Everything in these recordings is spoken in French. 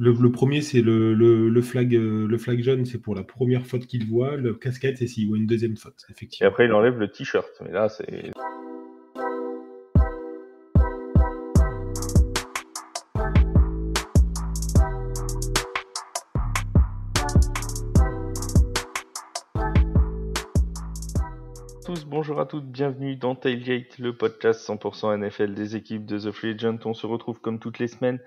le premier, c'est le flag jaune, c'est pour la première faute qu'il voit. Le casquette, c'est s'il voit une deuxième faute, Et effectivement. après, il enlève le t-shirt. Mais là, c'est... Bonjour à toutes, bienvenue dans Tailgate, le podcast 100% NFL des équipes de The Free Agent. On se retrouve comme toutes les semaines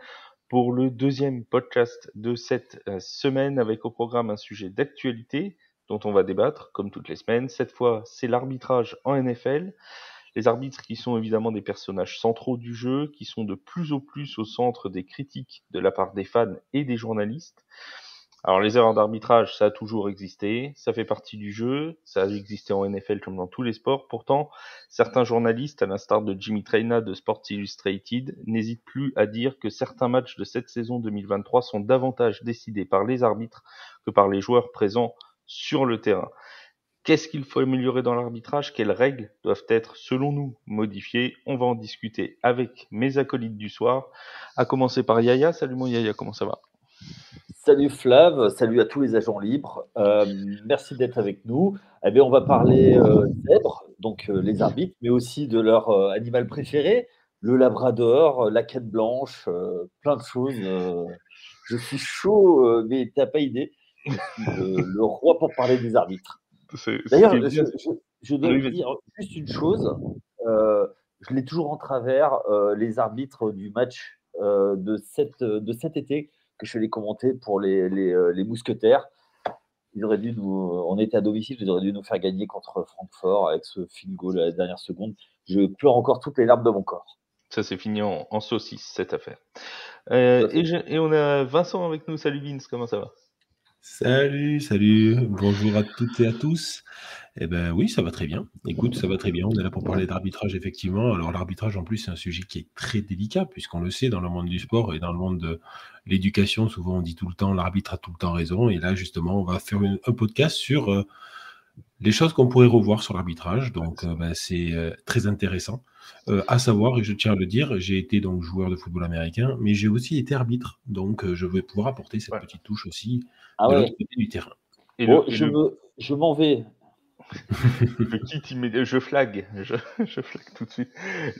pour le deuxième podcast de cette semaine avec au programme un sujet d'actualité dont on va débattre comme toutes les semaines. Cette fois, c'est l'arbitrage en NFL. Les arbitres qui sont évidemment des personnages centraux du jeu, qui sont de plus en plus au centre des critiques de la part des fans et des journalistes. Alors les erreurs d'arbitrage, ça a toujours existé, ça fait partie du jeu, ça a existé en NFL comme dans tous les sports. Pourtant, certains journalistes, à l'instar de Jimmy Traina de Sports Illustrated, n'hésitent plus à dire que certains matchs de cette saison 2023 sont davantage décidés par les arbitres que par les joueurs présents sur le terrain. Qu'est-ce qu'il faut améliorer dans l'arbitrage? Quelles règles doivent être, selon nous, modifiées? On va en discuter avec mes acolytes du soir, à commencer par Yaya. Salut mon Yaya, comment ça va? Salut Flav, salut à tous les agents libres. Merci d'être avec nous. Eh bien, on va parler zèbres, donc les arbitres, mais aussi de leur animal préféré, le labrador, la canne blanche, plein de choses. Je suis chaud, mais t'as pas idée. Je suis le roi pour parler des arbitres. D'ailleurs, je dois te dire juste une chose. Je l'ai toujours en travers, les arbitres du match de cet été que je suis allé commenter pour les Mousquetaires. Ils auraient dû on était à domicile, ils auraient dû nous faire gagner contre Francfort avec ce field goal à la dernière seconde. Je pleure encore toutes les larmes de mon corps. Ça s'est fini en saucisse, cette affaire. Et on a Vincent avec nous. Salut Vince, comment ça va? Salut, bonjour à toutes et à tous. Eh ben oui, ça va très bien. Écoute, ça va très bien. On est là pour parler d'arbitrage, effectivement. Alors l'arbitrage, en plus, c'est un sujet qui est très délicat, puisqu'on le sait, dans le monde du sport et dans le monde de l'éducation, souvent on dit tout le temps, l'arbitre a tout le temps raison. Et là, justement, on va faire un podcast sur les choses qu'on pourrait revoir sur l'arbitrage. Donc, c'est très intéressant. À savoir, et je tiens à le dire, j'ai été donc joueur de football américain, mais j'ai aussi été arbitre. Donc, je vais pouvoir apporter cette petite touche aussi de l'autre côté du terrain. Je m'en vais. Le kit immédiat, je flag tout de suite.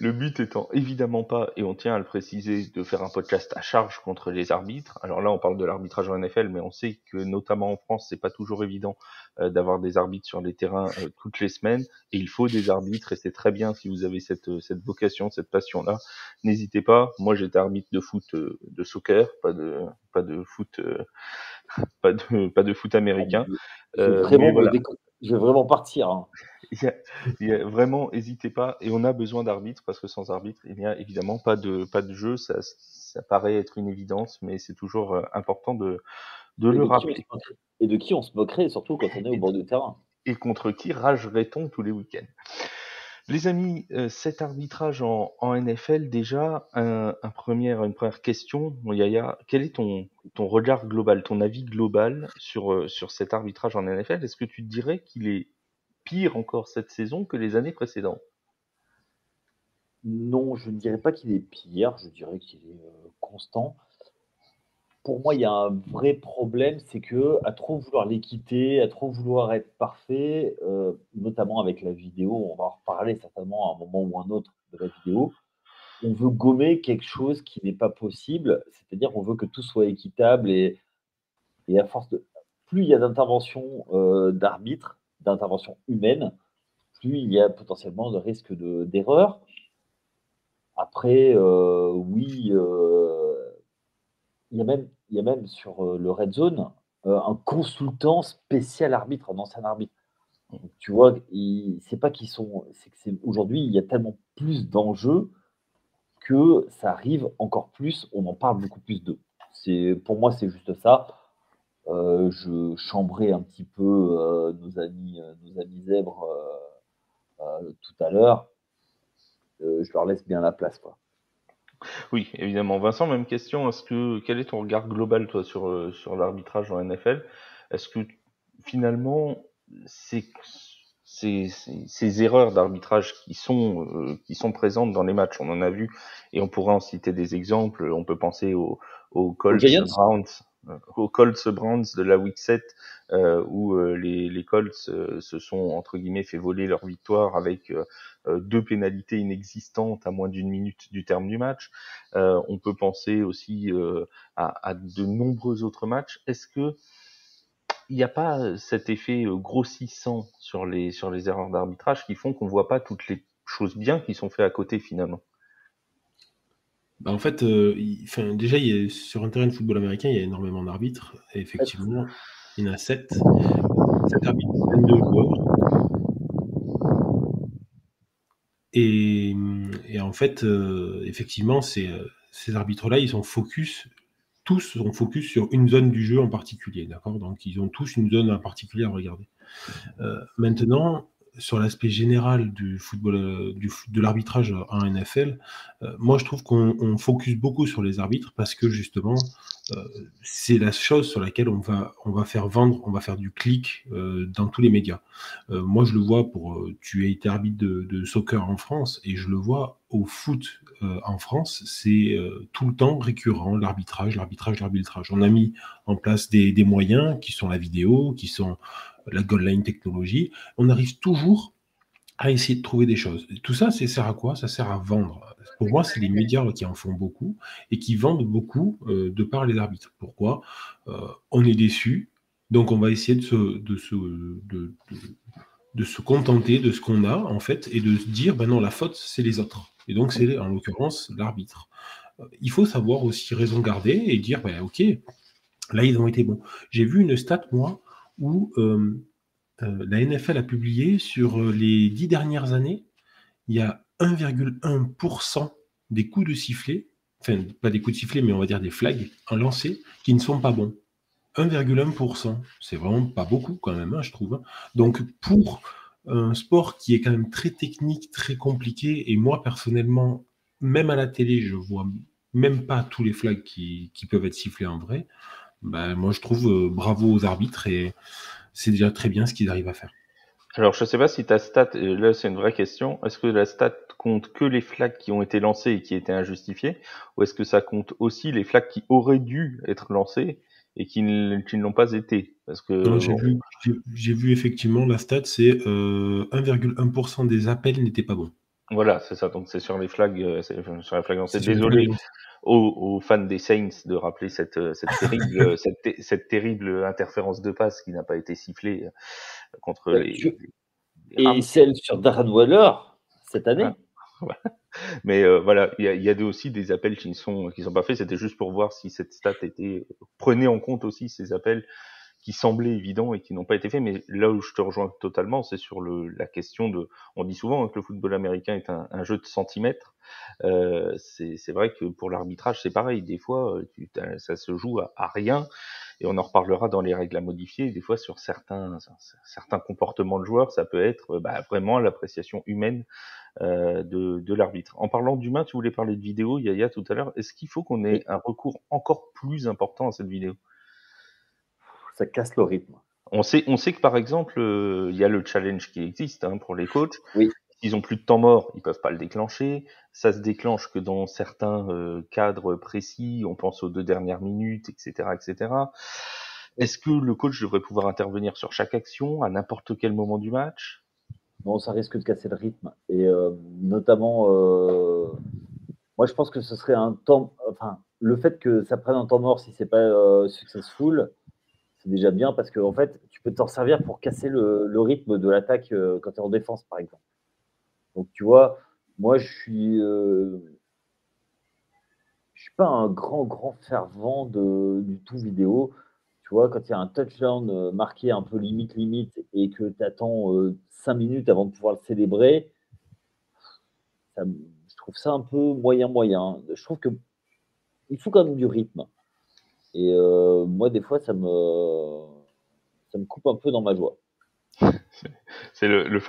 Le but étant évidemment pas, et on tient à le préciser, de faire un podcast à charge contre les arbitres. Alors là, on parle de l'arbitrage en NFL, mais on sait que notamment en France, c'est pas toujours évident d'avoir des arbitres sur les terrains toutes les semaines. Et il faut des arbitres, et c'est très bien si vous avez cette vocation, cette passion-là. N'hésitez pas. Moi, j'étais arbitre de foot, de soccer, pas de foot, pas de foot américain. Je vais vraiment partir. Hein. Il y a vraiment, n'hésitez pas, et on a besoin d'arbitres, parce que sans arbitre, il n'y a évidemment pas de jeu, ça paraît être une évidence, mais c'est toujours important de le rappeler. Et de qui on se moquerait, surtout quand on est au bord du terrain. Et contre qui ragerait-on tous les week-ends? Les amis, cet arbitrage en NFL, déjà, une première question, mon Yaya, quel est ton regard global, ton avis global sur cet arbitrage en NFL? Est-ce que tu dirais qu'il est pire encore cette saison que les années précédentes? Non, je ne dirais pas qu'il est pire, je dirais qu'il est constant. Pour moi, il y a un vrai problème, c'est que à trop vouloir l'équité, à trop vouloir être parfait, notamment avec la vidéo, on va en reparler certainement à un moment ou un autre de la vidéo, on veut gommer quelque chose qui n'est pas possible, c'est-à-dire on veut que tout soit équitable et à force de plus il y a d'interventions d'arbitres, d'interventions humaines, plus il y a potentiellement de risque d'erreur. Après, oui, il y a même sur le Red Zone un consultant spécial arbitre, un ancien arbitre. Donc, tu vois, c'est pas qu'ils sont. Aujourd'hui, il y a tellement plus d'enjeux que ça arrive encore plus, on en parle beaucoup plus d'eux. Pour moi, c'est juste ça. Je chambrais un petit peu nos amis zèbres tout à l'heure. Je leur laisse bien la place, quoi. Oui, évidemment. Vincent, même question. Quel est ton regard global, toi, sur l'arbitrage en NFL? Est-ce que finalement, ces erreurs d'arbitrage qui sont présentes dans les matchs, on en a vu, et on pourrait en citer des exemples. On peut penser au aux Giants. Colts Browns de la Week 7, où les Colts se sont, entre guillemets, fait voler leur victoire avec 2 pénalités inexistantes à moins d'1 minute du terme du match. On peut penser aussi à de nombreux autres matchs. Est-ce que il n'y a pas cet effet grossissant sur les erreurs d'arbitrage qui font qu'on voit pas toutes les choses bien qui sont faites à côté finalement? Bah, en fait, déjà, sur un terrain de football américain, il y a énormément d'arbitres. Et effectivement, il y en a 7. 7 arbitres, 22 joueurs. Et en fait, effectivement, ces arbitres-là, ils sont tous sont focus sur une zone du jeu en particulier, d'accord? Donc ils ont tous une zone en particulier à regarder. Maintenant, sur l'aspect général du football, de l'arbitrage en NFL, moi je trouve qu'on focus beaucoup sur les arbitres parce que justement, c'est la chose sur laquelle on va faire vendre, on va faire du clic dans tous les médias. Moi je le vois tu as été arbitre de soccer en France et je le vois au foot en France, c'est tout le temps récurrent, l'arbitrage. On a mis en place des moyens qui sont la vidéo, qui sont la goal line technologie. On arrive toujours à essayer de trouver des choses. Tout ça, ça sert à quoi? Ça sert à vendre. Pour moi, c'est les médias qui en font beaucoup et qui vendent beaucoup de par les arbitres. Pourquoi? On est déçu, donc on va essayer de se contenter de ce qu'on a, en fait, et de se dire, ben non, la faute, c'est les autres. Et donc, c'est, en l'occurrence, l'arbitre. Il faut savoir aussi raison garder et dire, ben ok, là, ils ont été bons. J'ai vu une stat, moi, où la NFL a publié sur les 10 dernières années, il y a 1,1% des coups de sifflet, enfin, pas des coups de sifflet, mais on va dire des flags en lancer, qui ne sont pas bons. 1,1%, c'est vraiment pas beaucoup quand même, hein, je trouve. Donc pour un sport qui est quand même très technique, très compliqué, et moi personnellement, même à la télé, je vois même pas tous les flags qui peuvent être sifflés en vrai, ben, moi je trouve bravo aux arbitres et c'est déjà très bien ce qu'ils arrivent à faire. Alors, je sais pas si ta stat, et là c'est une vraie question, est-ce que la stat compte que les flags qui ont été lancés et qui étaient injustifiés, ou est-ce que ça compte aussi les flags qui auraient dû être lancés et qui ne l'ont pas été? Parce que Non, j'ai vu effectivement la stat, c'est 1,1% des appels n'étaient pas bons. voilà, c'est ça. Donc c'est sur les flags, sur les flags lancés. C'est sur les Désolé flags. aux fans des Saints de rappeler cette terrible cette terrible interférence de passe qui n'a pas été sifflée contre les Rams. Et celle sur Darren Waller cette année. Ouais. Mais voilà, il y a aussi des appels qui sont pas faits. C'était juste pour voir si cette stat prenait en compte aussi ces appels qui semblaient évidents et qui n'ont pas été faits. Mais là où je te rejoins totalement, c'est sur la question de. On dit souvent que le football américain est un jeu de centimètres. C'est vrai que pour l'arbitrage, c'est pareil. Des fois, ça se joue à rien. Et on en reparlera dans les règles à modifier. Des fois, sur certains comportements de joueurs, ça peut être vraiment l'appréciation humaine de l'arbitre. En parlant d'humain, tu voulais parler de vidéo, Yaya, tout à l'heure. Est-ce qu'il faut qu'on ait un recours encore plus important à cette vidéo? Ça casse le rythme. On sait que par exemple, il y a le challenge qui existe pour les coachs. Oui. S'ils ont plus de temps mort, ils peuvent pas le déclencher. Ça se déclenche que dans certains cadres précis. On pense aux 2 dernières minutes, etc., etc. Est-ce que le coach devrait pouvoir intervenir sur chaque action à n'importe quel moment du match? Non, ça risque de casser le rythme. Et notamment, moi, je pense que ce serait un temps. Enfin, le fait que ça prenne un temps mort si c'est pas successful, c'est déjà bien parce que en fait, tu peux t'en servir pour casser le rythme de l'attaque quand tu es en défense, par exemple. Donc, tu vois, moi, je suis pas un grand fervent du tout vidéo. Tu vois, quand il y a un touchdown marqué un peu limite et que tu attends 5 minutes avant de pouvoir le célébrer, je trouve ça un peu moyen. Je trouve qu'il faut quand même du rythme. Et moi, des fois, ça me coupe un peu dans ma joie. C'est la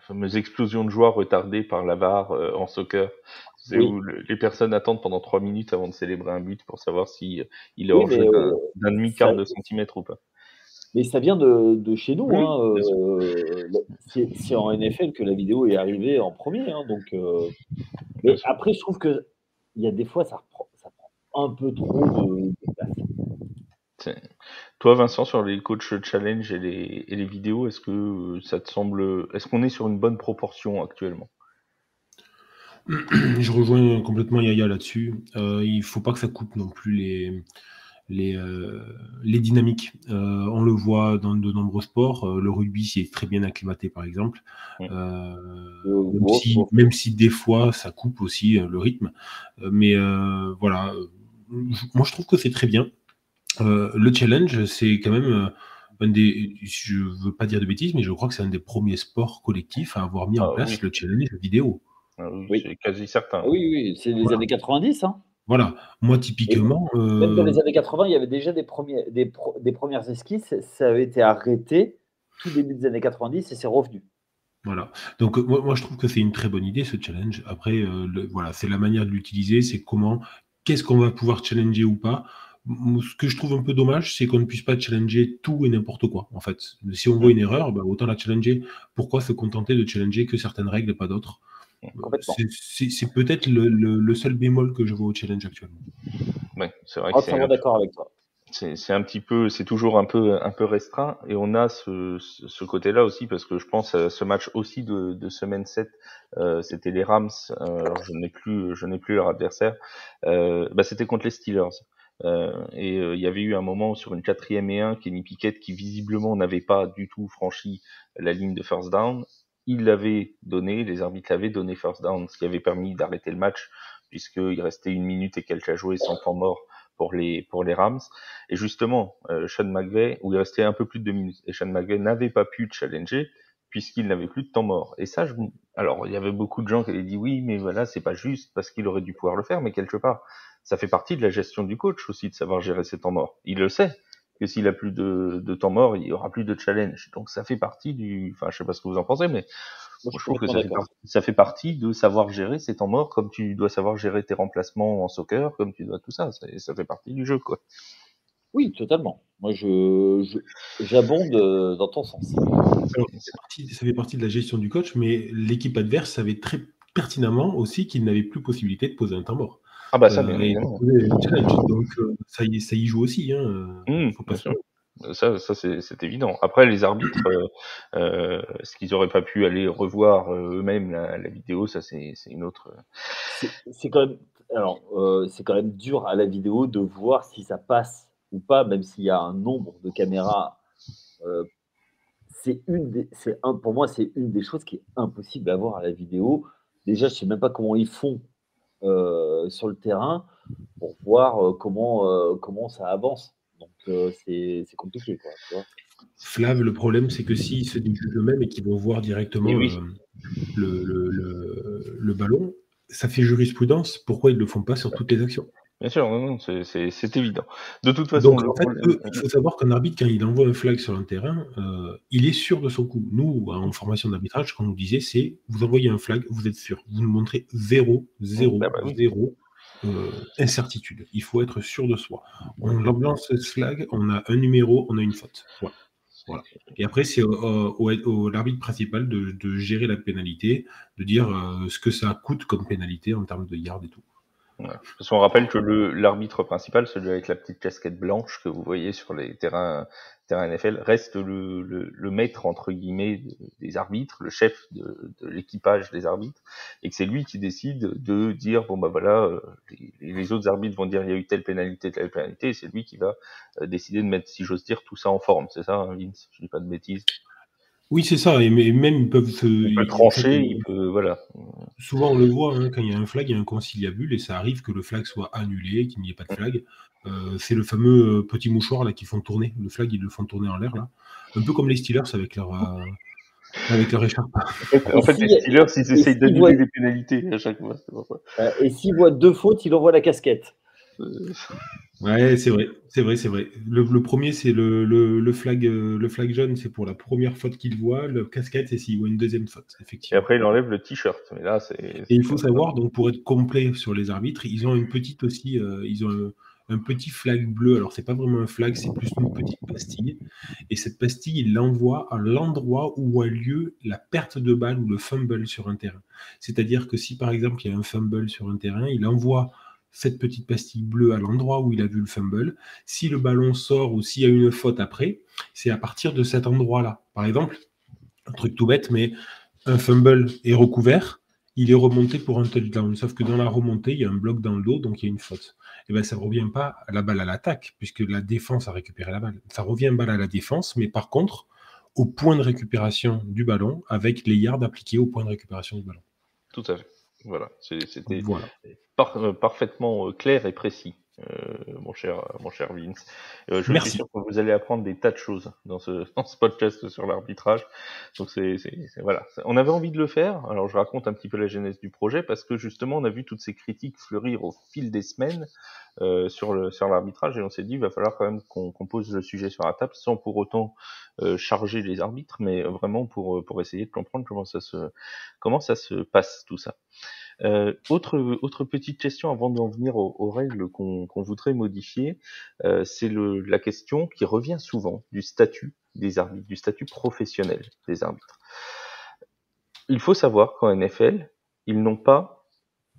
fameuse explosion de joie retardée par la VAR en soccer. C'est Oui. où les personnes attendent pendant 3 minutes avant de célébrer un but pour savoir si il est Oui, hors jeu d'un demi-quart de centimètre ou pas. Mais ça vient de chez nous. Oui, bien sûr. C'est en NFL que la vidéo est arrivée en premier. Donc, Bien mais sûr. après, je trouve que il y a des fois, ça prend un peu trop de place. Toi, Vincent, sur les coachs challenge et les vidéos, est-ce que ça te semble, est-ce qu'on est sur une bonne proportion actuellement? Je rejoins complètement Yaya là-dessus. Il faut pas que ça coupe non plus les dynamiques. On le voit dans de nombreux sports. Le rugby s'y est très bien acclimaté, par exemple. Même si des fois ça coupe aussi le rythme. Mais voilà. Moi, je trouve que c'est très bien. Le challenge, c'est quand même je veux pas dire de bêtises, mais je crois que c'est un des premiers sports collectifs à avoir mis en place le challenge vidéo. Oui, c'est quasi certain. Oui, c'est les années 90. Hein. Voilà. Moi, typiquement. Même dans les années 80, il y avait déjà des premières esquisses. Ça avait été arrêté tout début des années 90 et c'est revenu. Voilà. Donc, moi, je trouve que c'est une très bonne idée, ce challenge. Après, voilà, c'est la manière de l'utiliser, c'est qu'est-ce qu'on va pouvoir challenger ou pas. Ce que je trouve un peu dommage, c'est qu'on ne puisse pas challenger tout et n'importe quoi, en fait. Si on voit une erreur, autant la challenger. Pourquoi se contenter de challenger que certaines règles et pas d'autres? C'est peut-être le seul bémol que je vois au challenge actuellement. Ouais, c'est vrai que entièrement d'accord avec toi. C'est un petit peu, c'est toujours un peu restreint, et on a ce côté-là aussi, parce que je pense à ce match aussi de semaine 7, c'était les Rams, alors je n'ai plus leur adversaire, c'était contre les Steelers. Il y avait eu un moment sur une 4e et 1, Kenny Pickett, qui visiblement n'avait pas du tout franchi la ligne de first down. Les arbitres l'avaient donné first down, ce qui avait permis d'arrêter le match, puisqu'il restait 1 minute et quelques à jouer sans temps mort pour les Rams. Et justement, Sean McVay, où il restait un peu plus de 2 minutes, et Sean McVay n'avait pas pu challenger puisqu'il n'avait plus de temps mort. Et ça, alors il y avait beaucoup de gens qui avaient dit oui, mais voilà, c'est pas juste parce qu'il aurait dû pouvoir le faire, mais quelque part, ça fait partie de la gestion du coach aussi de savoir gérer ses temps morts. Il le sait que s'il a plus de temps mort, il y aura plus de challenge. Donc ça fait partie enfin, je sais pas ce que vous en pensez, mais je trouve que ça fait partie de savoir gérer ses temps morts, comme tu dois savoir gérer tes remplacements en soccer, comme tu dois tout ça. Ça fait partie du jeu, quoi. Oui, totalement. Moi, j'abonde dans ton sens. Ça fait partie de la gestion du coach, mais l'équipe adverse savait très pertinemment aussi qu'il n'avait plus possibilité de poser un temps mort. Ah bah ça, bien évidemment. Donc ça y joue aussi. Faut pas ça c'est évident. Après, les arbitres, est-ce qu'ils auraient pas pu aller revoir eux-mêmes la vidéo? Ça, c'est une autre. C'est quand même, alors, c'est quand même dur à la vidéo de voir si ça passe ou pas, même s'il y a un nombre de caméras. Pour moi, c'est une des choses qui est impossible à voir à la vidéo. Déjà, je sais même pas comment ils font sur le terrain pour voir comment ça avance. Donc, c'est compliqué, quoi, tu vois. Flav, le problème, c'est que s'ils se diffusent eux-mêmes et qu'ils vont voir directement le ballon, ça fait jurisprudence. Pourquoi ils ne le font pas sur toutes les actions? Bien sûr, non, c'est évident. De toute façon, donc, en fait, il faut savoir qu'un arbitre, quand il envoie un flag sur un terrain, il est sûr de son coup. Nous, en formation d'arbitrage, ce qu'on nous disait, c'est vous envoyez un flag, vous êtes sûr. Vous nous montrez zéro incertitude. Il faut être sûr de soi. On lance ce flag, on a un numéro, on a une faute. Voilà. Et après, c'est au l'arbitre principal de gérer la pénalité, de dire ce que ça coûte comme pénalité en termes de yards et tout. Ouais. Parce qu'on rappelle que l'arbitre principal, celui avec la petite casquette blanche que vous voyez sur les terrains NFL, reste le maître entre guillemets des arbitres, le chef de l'équipage des arbitres, et que c'est lui qui décide de dire bon bah voilà, les autres arbitres vont dire il y a eu telle pénalité, et c'est lui qui va décider de mettre, si j'ose dire, tout ça en forme. C'est ça, hein, Vince? Je dis pas de bêtises. Oui, c'est ça. Et même ils peuvent il peut trancher, voilà. Souvent, on le voit, quand il y a un flag, il y a un conciliabule et ça arrive que le flag soit annulé, qu'il n'y ait pas de flag. C'est le fameux petit mouchoir là qu'ils font tourner. Le flag, ils le font tourner en l'air là. Un peu comme les Steelers avec leur écharpe. En fait, les Steelers, ils essayent d'annuler les pénalités à chaque fois. Et s'ils voient 2 fautes, ils envoient la casquette. Ouais, c'est vrai. Le premier, c'est le flag jaune, c'est pour la première faute qu'il voit. Le casquette, c'est s'il voit une deuxième faute, effectivement. Et après, il enlève le t-shirt. Mais là, Et il faut savoir, donc pour être complet sur les arbitres, ils ont une petite aussi, ils ont un petit flag bleu. Alors, c'est pas vraiment un flag, c'est plus une petite pastille. Et cette pastille, il l'envoie à l'endroit où a lieu la perte de balle ou le fumble sur un terrain. C'est-à-dire que si, par exemple, il y a un fumble sur un terrain, il envoie cette petite pastille bleue à l'endroit où il a vu le fumble. Si le ballon sort ou s'il y a une faute après, c'est à partir de cet endroit-là. Par exemple, un truc tout bête, mais un fumble est recouvert, il est remonté pour un touchdown. Sauf que dans la remontée, il y a un bloc dans le dos, donc il y a une faute. Et bien, ça ne revient pas à la balle à l'attaque, puisque la défense a récupéré la balle. Ça revient balle à la défense, mais par contre, au point de récupération du ballon, avec les yards appliqués au point de récupération du ballon. Tout à fait. Voilà, c'était Voilà. parfaitement clair et précis, mon cher Vince. Je suis sûr que vous allez apprendre des tas de choses dans ce podcast sur l'arbitrage. Donc voilà. On avait envie de le faire. Alors je raconte un petit peu la genèse du projet parce que justement on a vu toutes ces critiques fleurir au fil des semaines sur l'arbitrage et on s'est dit il va falloir quand même qu'on pose le sujet sur la table sans pour autant charger les arbitres, mais vraiment pour essayer de comprendre comment ça se passe tout ça. Autre petite question avant d'en venir aux règles qu'on voudrait modifier, c'est la question qui revient souvent du statut des arbitres, du statut professionnel des arbitres. Il faut savoir qu'en NFL, ils n'ont pas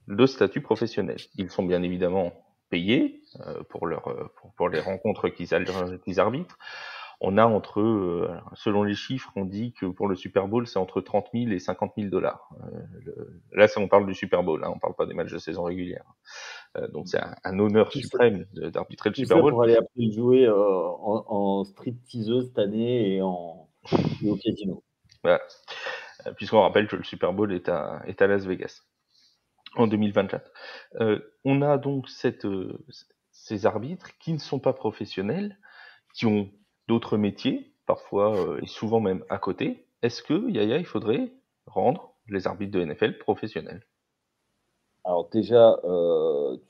de statut professionnel. Ils sont bien évidemment payés pour les rencontres qu'ils arbitrent. On a selon les chiffres, on dit que pour le Super Bowl, c'est entre 30 000 et 50 000 $. Là, on parle du Super Bowl, hein, on parle pas des matchs de saison régulière. Donc, c'est un honneur suprême d'arbitrer le Super Bowl. Pour aller après le jouer en stripteaseuse cette année et au casino. Voilà. Puisqu'on rappelle que le Super Bowl est à Las Vegas en 2024. On a donc ces arbitres qui ne sont pas professionnels, qui ont d'autres métiers, parfois et souvent même à côté. Est-ce que, Yaya, il faudrait rendre les arbitres de NFL professionnels? Alors déjà,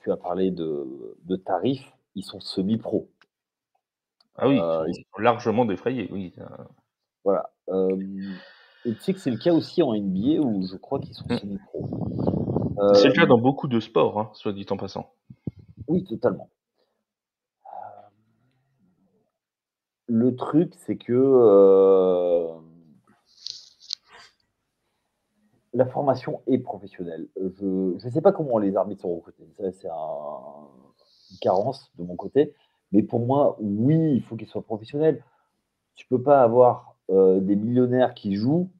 tu as parlé de tarifs, ils sont semi-pro. Ah oui, ils sont largement défrayés, oui. Voilà. Et tu sais que c'est le cas aussi en NBA où je crois qu'ils sont semi-pro. C'est le cas dans beaucoup de sports, hein, soit dit en passant. Oui, totalement. Le truc, c'est que la formation est professionnelle. Je ne sais pas comment les arbitres sont recrutés. Ça, c'est une carence de mon côté. Mais pour moi, oui, il faut qu'ils soient professionnels. Tu peux pas avoir des millionnaires qui jouent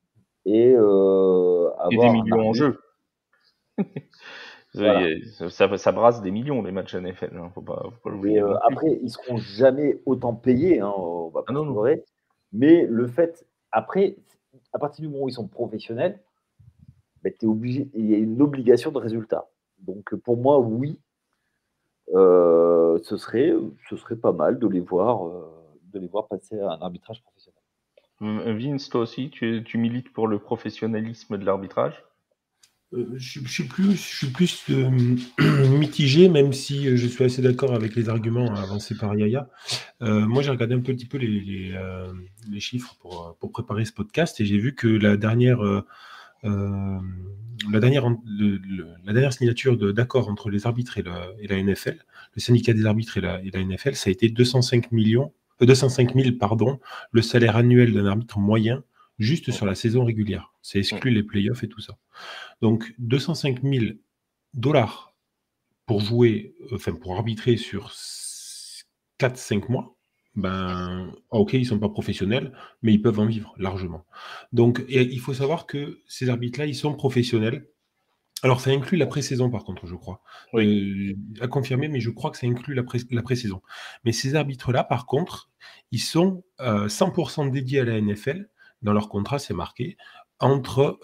et avoir Et des millions en arbitre. jeu. Voilà. Ça brasse des millions les matchs NFL, hein, faut pas l'oublier. Après, ils seront jamais autant payés, hein, on va pas se leurrer. Mais le fait, après, à partir du moment où ils sont professionnels, t'es obligé, il y a une obligation de résultat. Donc pour moi, oui, ce serait pas mal de les voir passer à un arbitrage professionnel. Vince, toi aussi, tu milites pour le professionnalisme de l'arbitrage? Je suis plus mitigé, même si je suis assez d'accord avec les arguments avancés par Yaya. Moi, j'ai regardé un petit peu les chiffres pour préparer ce podcast et j'ai vu que la dernière signature d'accord entre les arbitres et la NFL, le syndicat des arbitres et la NFL, ça a été 205 000, le salaire annuel d'un arbitre moyen juste sur la saison régulière. C'est exclu les playoffs et tout ça. Donc 205 000 $ pour jouer, pour arbitrer sur 4-5 mois. Ok, ils sont pas professionnels, mais ils peuvent en vivre largement. Donc, il faut savoir que ces arbitres-là, ils sont professionnels. Alors, ça inclut la pré-saison, par contre, je crois. Oui. À confirmer, mais je crois que ça inclut la pré-saison. Mais ces arbitres-là, par contre, ils sont 100% dédiés à la NFL. Dans leur contrat, c'est marqué entre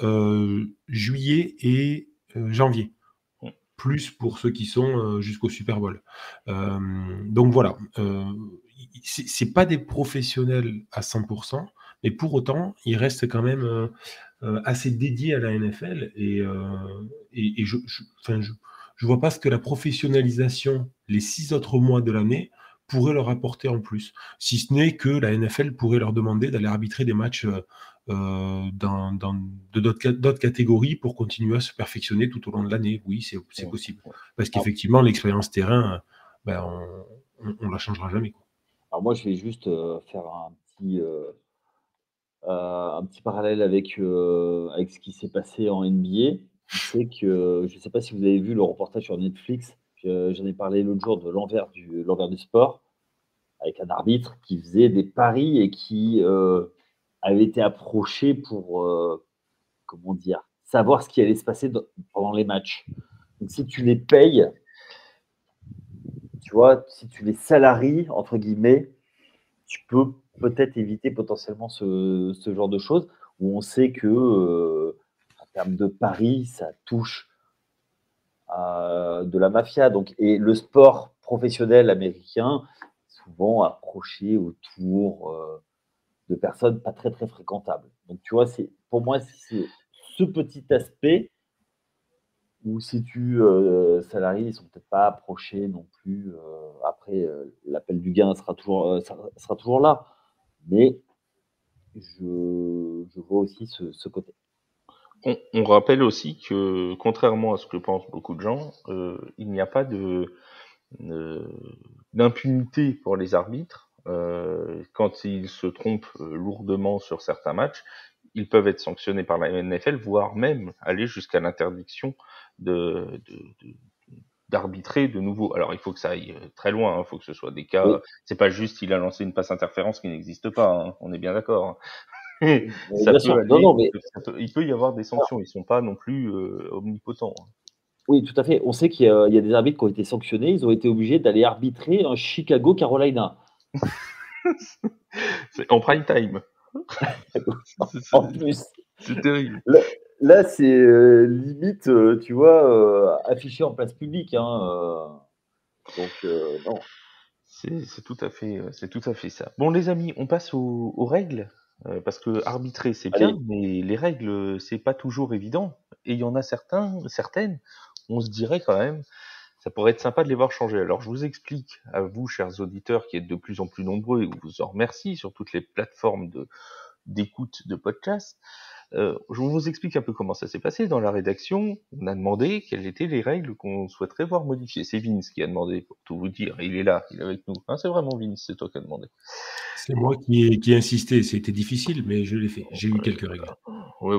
juillet et janvier. Plus pour ceux qui sont jusqu'au Super Bowl. Donc voilà, c'est pas des professionnels à 100%, mais pour autant, ils restent quand même assez dédiés à la NFL et je vois pas ce que la professionnalisation les 6 autres mois de l'année pourrait leur apporter en plus, si ce n'est que la NFL pourrait leur demander d'aller arbitrer des matchs de d'autres catégories pour continuer à se perfectionner tout au long de l'année. Oui, c'est possible. Parce qu'effectivement, l'expérience terrain, on la changera jamais, quoi. Alors moi, je vais juste faire un petit parallèle avec ce qui s'est passé en NBA. C'est que je ne sais pas si vous avez vu le reportage sur Netflix j'en ai parlé l'autre jour de l'envers du sport, avec un arbitre qui faisait des paris et qui avait été approché pour, comment dire, savoir ce qui allait se passer pendant les matchs. Donc si tu les payes, tu vois, si tu les salaries, entre guillemets, tu peux peut-être éviter potentiellement ce genre de choses où on sait que, en termes de paris, ça touche à de la mafia. Donc, et le sport professionnel américain, souvent approché autour de personnes pas très, très fréquentables. Donc, tu vois, pour moi, c'est ce petit aspect où si tu salariés, ils ne sont peut-être pas approchés non plus. Après, l'appel du gain sera toujours là. Mais je vois aussi ce côté. On rappelle aussi que, contrairement à ce que pensent beaucoup de gens, il n'y a pas d'impunité pour les arbitres. Quand ils se trompent lourdement sur certains matchs, ils peuvent être sanctionnés par la NFL, voire même aller jusqu'à l'interdiction d'arbitrer de nouveau. Alors il faut que ça aille très loin, il faut que ce soit des cas. Oui. C'est pas juste il a lancé une passe interférence qui n'existe pas. On est bien d'accord. Bien sûr. Mais il peut y avoir des sanctions. Ils sont pas non plus omnipotents. oui, tout à fait. On sait qu'il y a des arbitres qui ont été sanctionnés. Ils ont été obligés d'aller arbitrer un Chicago-Carolina. C'est en prime time. En plus. C'est terrible. Là, c'est limite, tu vois, affiché en place publique. Donc, non. C'est tout à fait ça. Bon, les amis, on passe aux règles. Parce que arbitrer, c'est bien, mais les règles, c'est pas toujours évident. Et il y en a certaines, on se dirait quand même, ça pourrait être sympa de les voir changer. Alors, je vous explique à vous, chers auditeurs, qui êtes de plus en plus nombreux, et vous en remercie sur toutes les plateformes d'écoute de podcasts. Je vous explique un peu comment ça s'est passé. Dans la rédaction, on a demandé quelles étaient les règles qu'on souhaiterait voir modifiées. C'est Vince qui a demandé, pour tout vous dire. Il est là, il est avec nous. C'est vraiment Vince, c'est toi qui as demandé. C'est moi qui ai insisté. C'était difficile, mais je l'ai fait. J'ai eu quelques règles. Oui,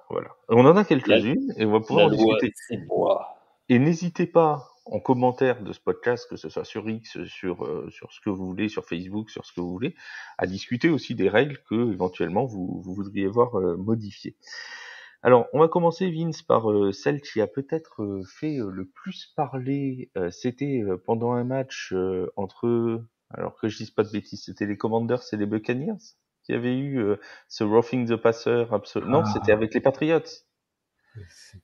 voilà. On en a quelques-unes et on va pouvoir en discuter. C'est moi. Et n'hésitez pas en commentaire de ce podcast, que ce soit sur X, sur ce que vous voulez, sur Facebook, sur ce que vous voulez, à discuter aussi des règles que éventuellement vous voudriez voir modifiées. Alors, on va commencer, Vince, par celle qui a peut-être fait le plus parler. C'était pendant un match entre, alors que je dise pas de bêtises, c'était les Commanders et les Buccaneers qui avaient eu ce roughing the passer absolu. Non, c'était avec les Patriots.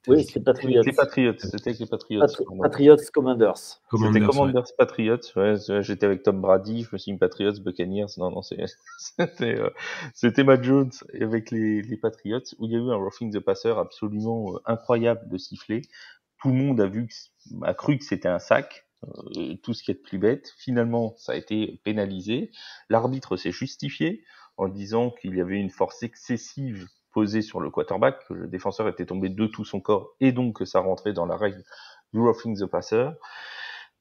Oui, c'est Patriots. C'était avec les Patriots. Patriots Commanders. C'était Commanders Patriots. Ouais, j'étais avec Tom Brady, je me suis dit Patriots Buccaneers. Non, c'était Matt Jones avec les Patriots où il y a eu un roughing the passer absolument incroyable de sifflet. Tout le monde a cru que c'était un sac. Tout ce qui est de plus bête. Finalement, ça a été pénalisé. L'arbitre s'est justifié en disant qu'il y avait une force excessive posée sur le quarterback, que le défenseur était tombé de tout son corps et donc que ça rentrait dans la règle du roughing the passer.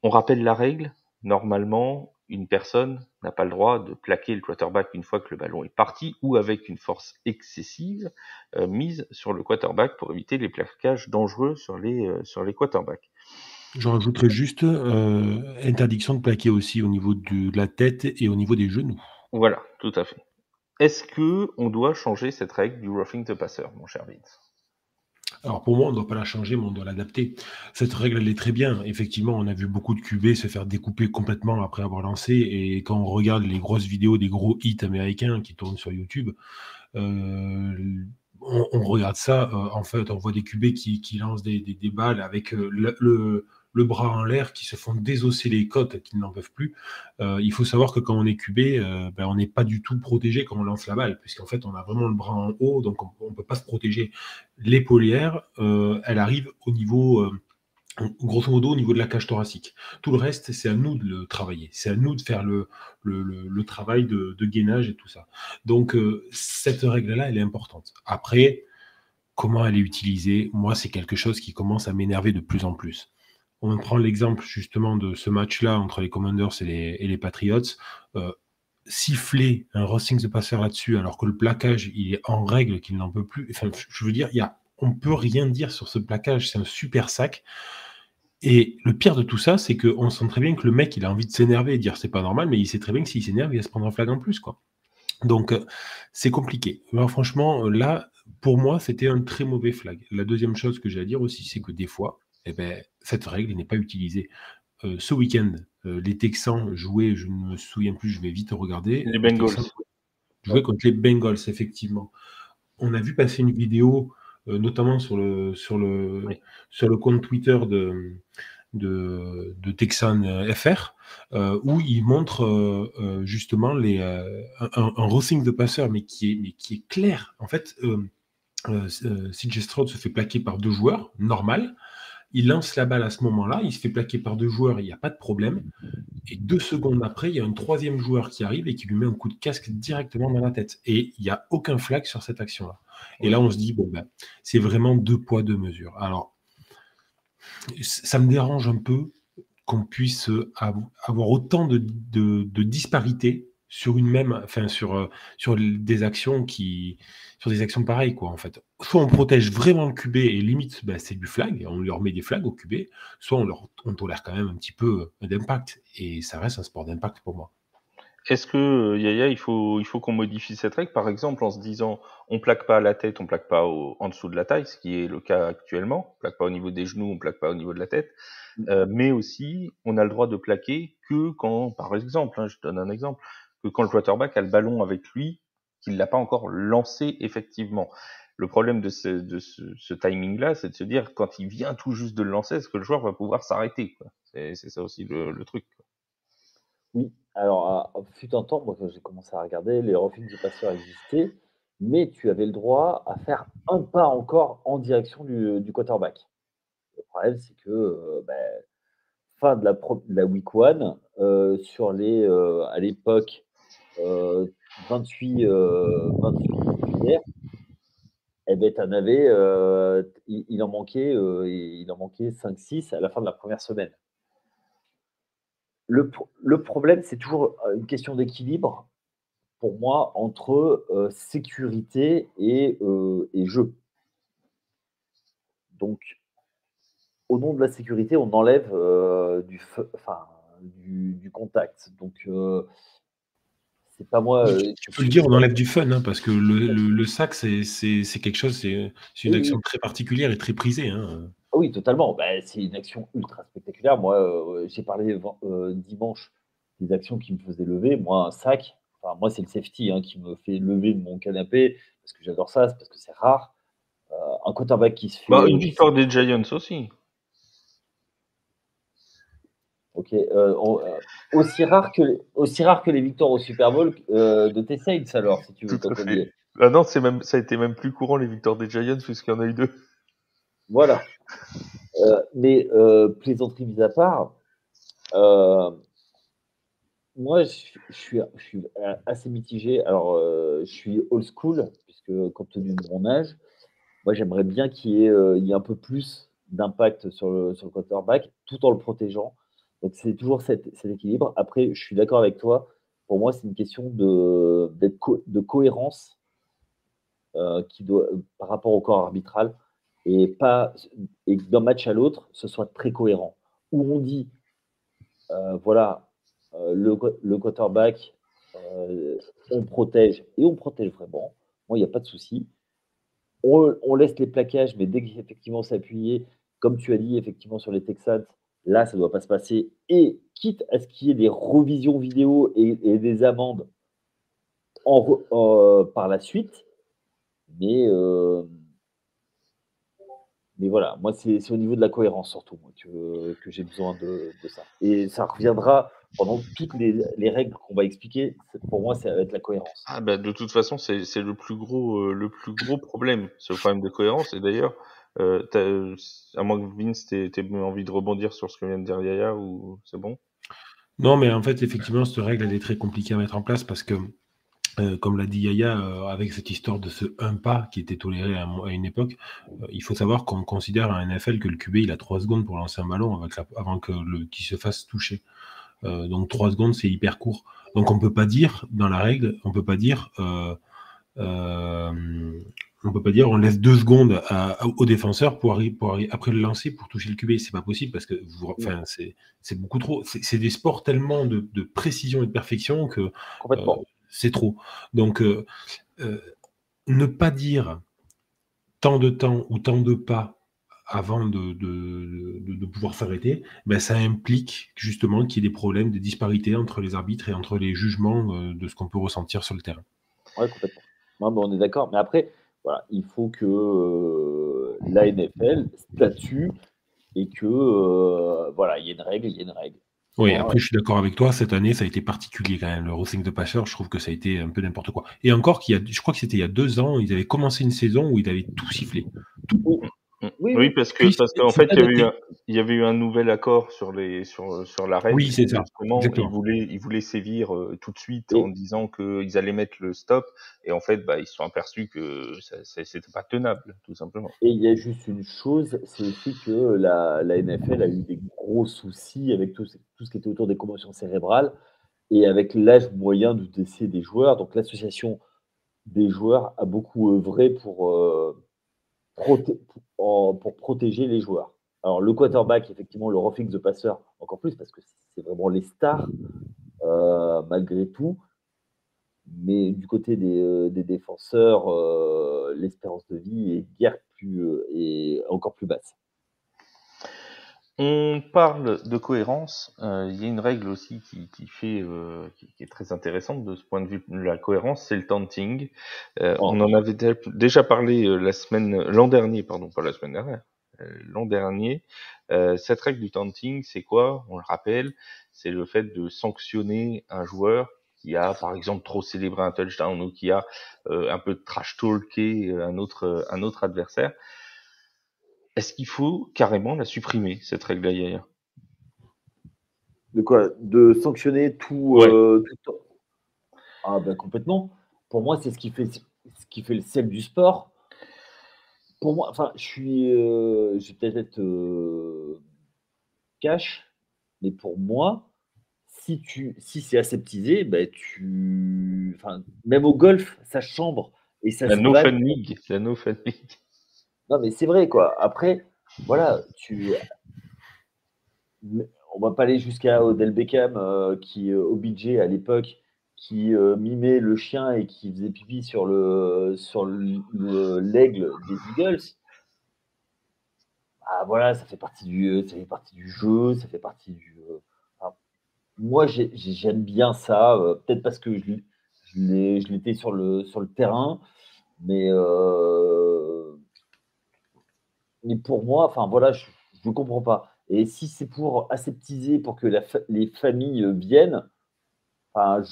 On rappelle la règle. Normalement, une personne n'a pas le droit de plaquer le quarterback une fois que le ballon est parti ou avec une force excessive mise sur le quarterback pour éviter les plaquages dangereux sur les quarterbacks. J'en rajouterais juste interdiction de plaquer aussi au niveau de la tête et au niveau des genoux. Voilà, tout à fait. Est-ce que on doit changer cette règle du roughing the passer, mon cher Vince ? Alors pour moi, on ne doit pas la changer, mais on doit l'adapter. Cette règle, elle est très bien. Effectivement, on a vu beaucoup de QB se faire découper complètement après avoir lancé. Et quand on regarde les grosses vidéos des gros hits américains qui tournent sur YouTube, on regarde ça. En fait, on voit des QB qui lancent des balles avec le bras en l'air, qui se font désosser les côtes, qui n'en peuvent plus. Il faut savoir que quand on est QB, on n'est pas du tout protégé quand on lance la balle, puisqu'en fait, on a vraiment le bras en haut, donc on ne peut pas se protéger. L'épaulière, elle arrive au niveau, grosso modo, au niveau de la cage thoracique. Tout le reste, c'est à nous de le travailler. C'est à nous de faire le travail de gainage et tout ça. Donc, cette règle-là, elle est importante. Après, comment elle est utilisée, moi, c'est quelque chose qui commence à m'énerver de plus en plus. On prend l'exemple justement de ce match-là entre les Commanders et les Patriots. Siffler un roughing the passer là-dessus, alors que le plaquage, il est en règle, qu'il n'en peut plus. Enfin, je veux dire, on ne peut rien dire sur ce plaquage. C'est un super sac. Et le pire de tout ça, c'est qu'on sent très bien que le mec, il a envie de s'énerver et de dire c'est pas normal, mais il sait très bien que s'il s'énerve, il va se prendre un flag en plus, quoi. Donc, c'est compliqué. Alors, franchement, là, pour moi, c'était un très mauvais flag. La deuxième chose que j'ai à dire aussi, c'est que des fois, eh ben, cette règle n'est pas utilisée. Ce week-end, les Texans jouaient, je ne me souviens plus, je vais vite regarder. Les Les Bengals. Texans jouaient contre les Bengals, effectivement. On a vu passer une vidéo, notamment sur le compte Twitter de Texan FR, où il montre justement un roughing de passeur, mais qui est clair. En fait, CJ Stroud se fait plaquer par 2 joueurs, normal. Il lance la balle à ce moment-là, il se fait plaquer par 2 joueurs, il n'y a pas de problème. Et 2 secondes après, il y a un 3e joueur qui arrive et qui lui met un coup de casque directement dans la tête. Et il n'y a aucun flag sur cette action-là. Et là, on se dit, bon, ben, c'est vraiment 2 poids, 2 mesures. Alors, ça me dérange un peu qu'on puisse avoir autant de disparités sur une même, enfin, sur des actions sur des actions pareilles, quoi, en fait. Soit on protège vraiment le QB et limite, ben, c'est du flag, on leur met des flags au QB, soit on tolère quand même un petit peu d'impact. Et ça reste un sport d'impact pour moi. Est-ce que, Yaya, il faut qu'on modifie cette règle, par exemple, en se disant, on plaque pas à la tête, on plaque pas en dessous de la taille, ce qui est le cas actuellement, on plaque pas au niveau des genoux, on plaque pas au niveau de la tête, mais aussi, on a le droit de plaquer que quand, par exemple, je donne un exemple, que quand le quarterback a le ballon avec lui, qu'il l'a pas encore lancé effectivement. Le problème de ce timing-là, c'est de se dire, quand il vient tout juste de le lancer, est-ce que le joueur va pouvoir s'arrêter, quoi. C'est ça aussi le truc, quoi. Oui, alors, fut un temps, moi, quand j'ai commencé à regarder, les roughings de passeurs existaient, mais tu avais le droit à faire un pas encore en direction du quarterback. Le problème, c'est que, fin de la week 1, sur à l'époque, 28 titulaires, eh beh, tu en avais, il en manquait 5-6 à la fin de la première semaine. Le problème, c'est toujours, une question d'équilibre, pour moi, entre, sécurité et jeu. Donc, au nom de la sécurité, on enlève, du contact. Donc, c'est pas moi, Tu peux le dire, on enlève du fun, hein, parce que le sac, c'est quelque chose, c'est une oui, action oui. très particulière et très prisée, hein. Ah oui, totalement. Bah, c'est une action ultra spectaculaire. Moi, j'ai parlé dimanche des actions qui me faisaient lever. Moi, un sac, enfin, moi, c'est le safety, hein, qui me fait lever de mon canapé parce que j'adore ça, c'est parce que c'est rare. Un quarterback qui se Bah, fait, une victoire des Giants aussi. OK, aussi rare que les victoires au Super Bowl, de tes Saints alors, si tu veux, Tout tant à qu'on y fait. est. Ah non, ça a été même plus courant les victoires des Giants puisqu'il y en a eu 2. Voilà, mais plaisanterie mise à part, moi je suis assez mitigé. Alors, je suis old school puisque compte tenu de mon âge, moi j'aimerais bien qu'il y ait un peu plus d'impact sur le quarterback, tout en le protégeant. Donc c'est toujours cet équilibre. Après, je suis d'accord avec toi. Pour moi, c'est une question de cohérence, par rapport au corps arbitral et pas et que d'un match à l'autre, ce soit très cohérent. Où on dit, voilà, le quarterback, on protège et on protège vraiment. Moi, il y a pas de souci. On laisse les plaquages, mais dès qu'effectivement s'appuyer, comme tu as dit, effectivement, sur les Texans, là, ça ne doit pas se passer. Et quitte à ce qu'il y ait des revisions vidéo et des amendes par la suite, mais, mais voilà, moi, c'est au niveau de la cohérence surtout moi, que j'ai besoin de ça. Et ça reviendra pendant toutes les règles qu'on va expliquer. Pour moi, ça va être la cohérence. Ah bah de toute façon, c'est le plus gros problème, c'est le problème de cohérence. Et d'ailleurs, à moins que Vince t'aies envie de rebondir sur ce que vient de dire Yaya ou c'est bon? Non, mais en fait, effectivement, cette règle, elle est très compliquée à mettre en place parce que, comme l'a dit Yaya, avec cette histoire de ce 1 pas qui était toléré à une époque, il faut savoir qu'on considère à NFL que le QB, il a 3 secondes pour lancer un ballon avant qu'il se fasse toucher. Donc 3 secondes, c'est hyper court. Donc on peut pas dire, dans la règle, on peut pas dire, On peut pas dire on laisse 2 secondes au défenseur pour après le lancer pour toucher le QB. C'est pas possible parce que c'est beaucoup trop. C'est des sports tellement de précision et de perfection que c'est trop. Donc, ne pas dire tant de temps ou tant de pas avant de pouvoir s'arrêter, ben ça implique justement qu'il y ait des problèmes, des disparités entre les arbitres et entre les jugements de ce qu'on peut ressentir sur le terrain. Oui, complètement. Non, mais on est d'accord. Mais après, voilà, il faut que la NFL statue et que voilà, il y ait une règle, il y ait une règle. Oui, après, je suis d'accord avec toi. Cette année, ça a été particulier quand même. Le roughing de passer, je trouve que ça a été un peu n'importe quoi. Et encore, je crois que c'était il y a 2 ans, ils avaient commencé une saison où ils avaient tout sifflé. Tout. Oui, parce qu'en fait, il y avait eu un nouvel accord sur la règle. Oui, c'est ça. Justement, ils voulaient sévir tout de suite en disant qu'ils allaient mettre le stop. Et en fait, ils se sont aperçus que c'était pas tenable, tout simplement. Et il y a juste une chose, c'est aussi que la NFL a eu des gros soucis avec tout ce qui était autour des commotions cérébrales et avec l'âge moyen de décès des joueurs. Donc l'association des joueurs a beaucoup œuvré pour protéger les joueurs. Alors le quarterback, effectivement, le roughing the passer, encore plus, parce que c'est vraiment les stars, malgré tout. Mais du côté des défenseurs, l'espérance de vie est encore plus basse. On parle de cohérence. Il y a une règle aussi qui est très intéressante de ce point de vue de la cohérence, c'est le taunting. On en avait déjà parlé l'an dernier, pardon, pas la semaine dernière. L'an dernier, cette règle du taunting, c'est quoi? On le rappelle, c'est le fait de sanctionner un joueur qui a, par exemple, trop célébré un touchdown ou qui a un peu trash talké un autre adversaire. Est-ce qu'il faut carrément la supprimer, cette règle-là, Yaya? De quoi? De sanctionner tout, tout le temps? Ah ben complètement. Pour moi, c'est ce qui fait le sel du sport. Pour moi, enfin, je vais peut-être être cash, mais pour moi, si c'est aseptisé, ben enfin, même au golf, ça chambre et ça La se No vanne. Fun League. Non, mais c'est vrai, quoi. Après, voilà, on va pas aller jusqu'à Odell Beckham, qui, OBJ à l'époque, qui mimait le chien et qui faisait pipi sur l'aigle des Eagles. Ah voilà, ça fait partie du jeu, ça fait partie du. Enfin, moi, j'aime bien ça, peut-être parce que je l'étais sur le terrain, mais pour moi, enfin voilà, je ne comprends pas. Et si c'est pour aseptiser, pour que les familles viennent, enfin,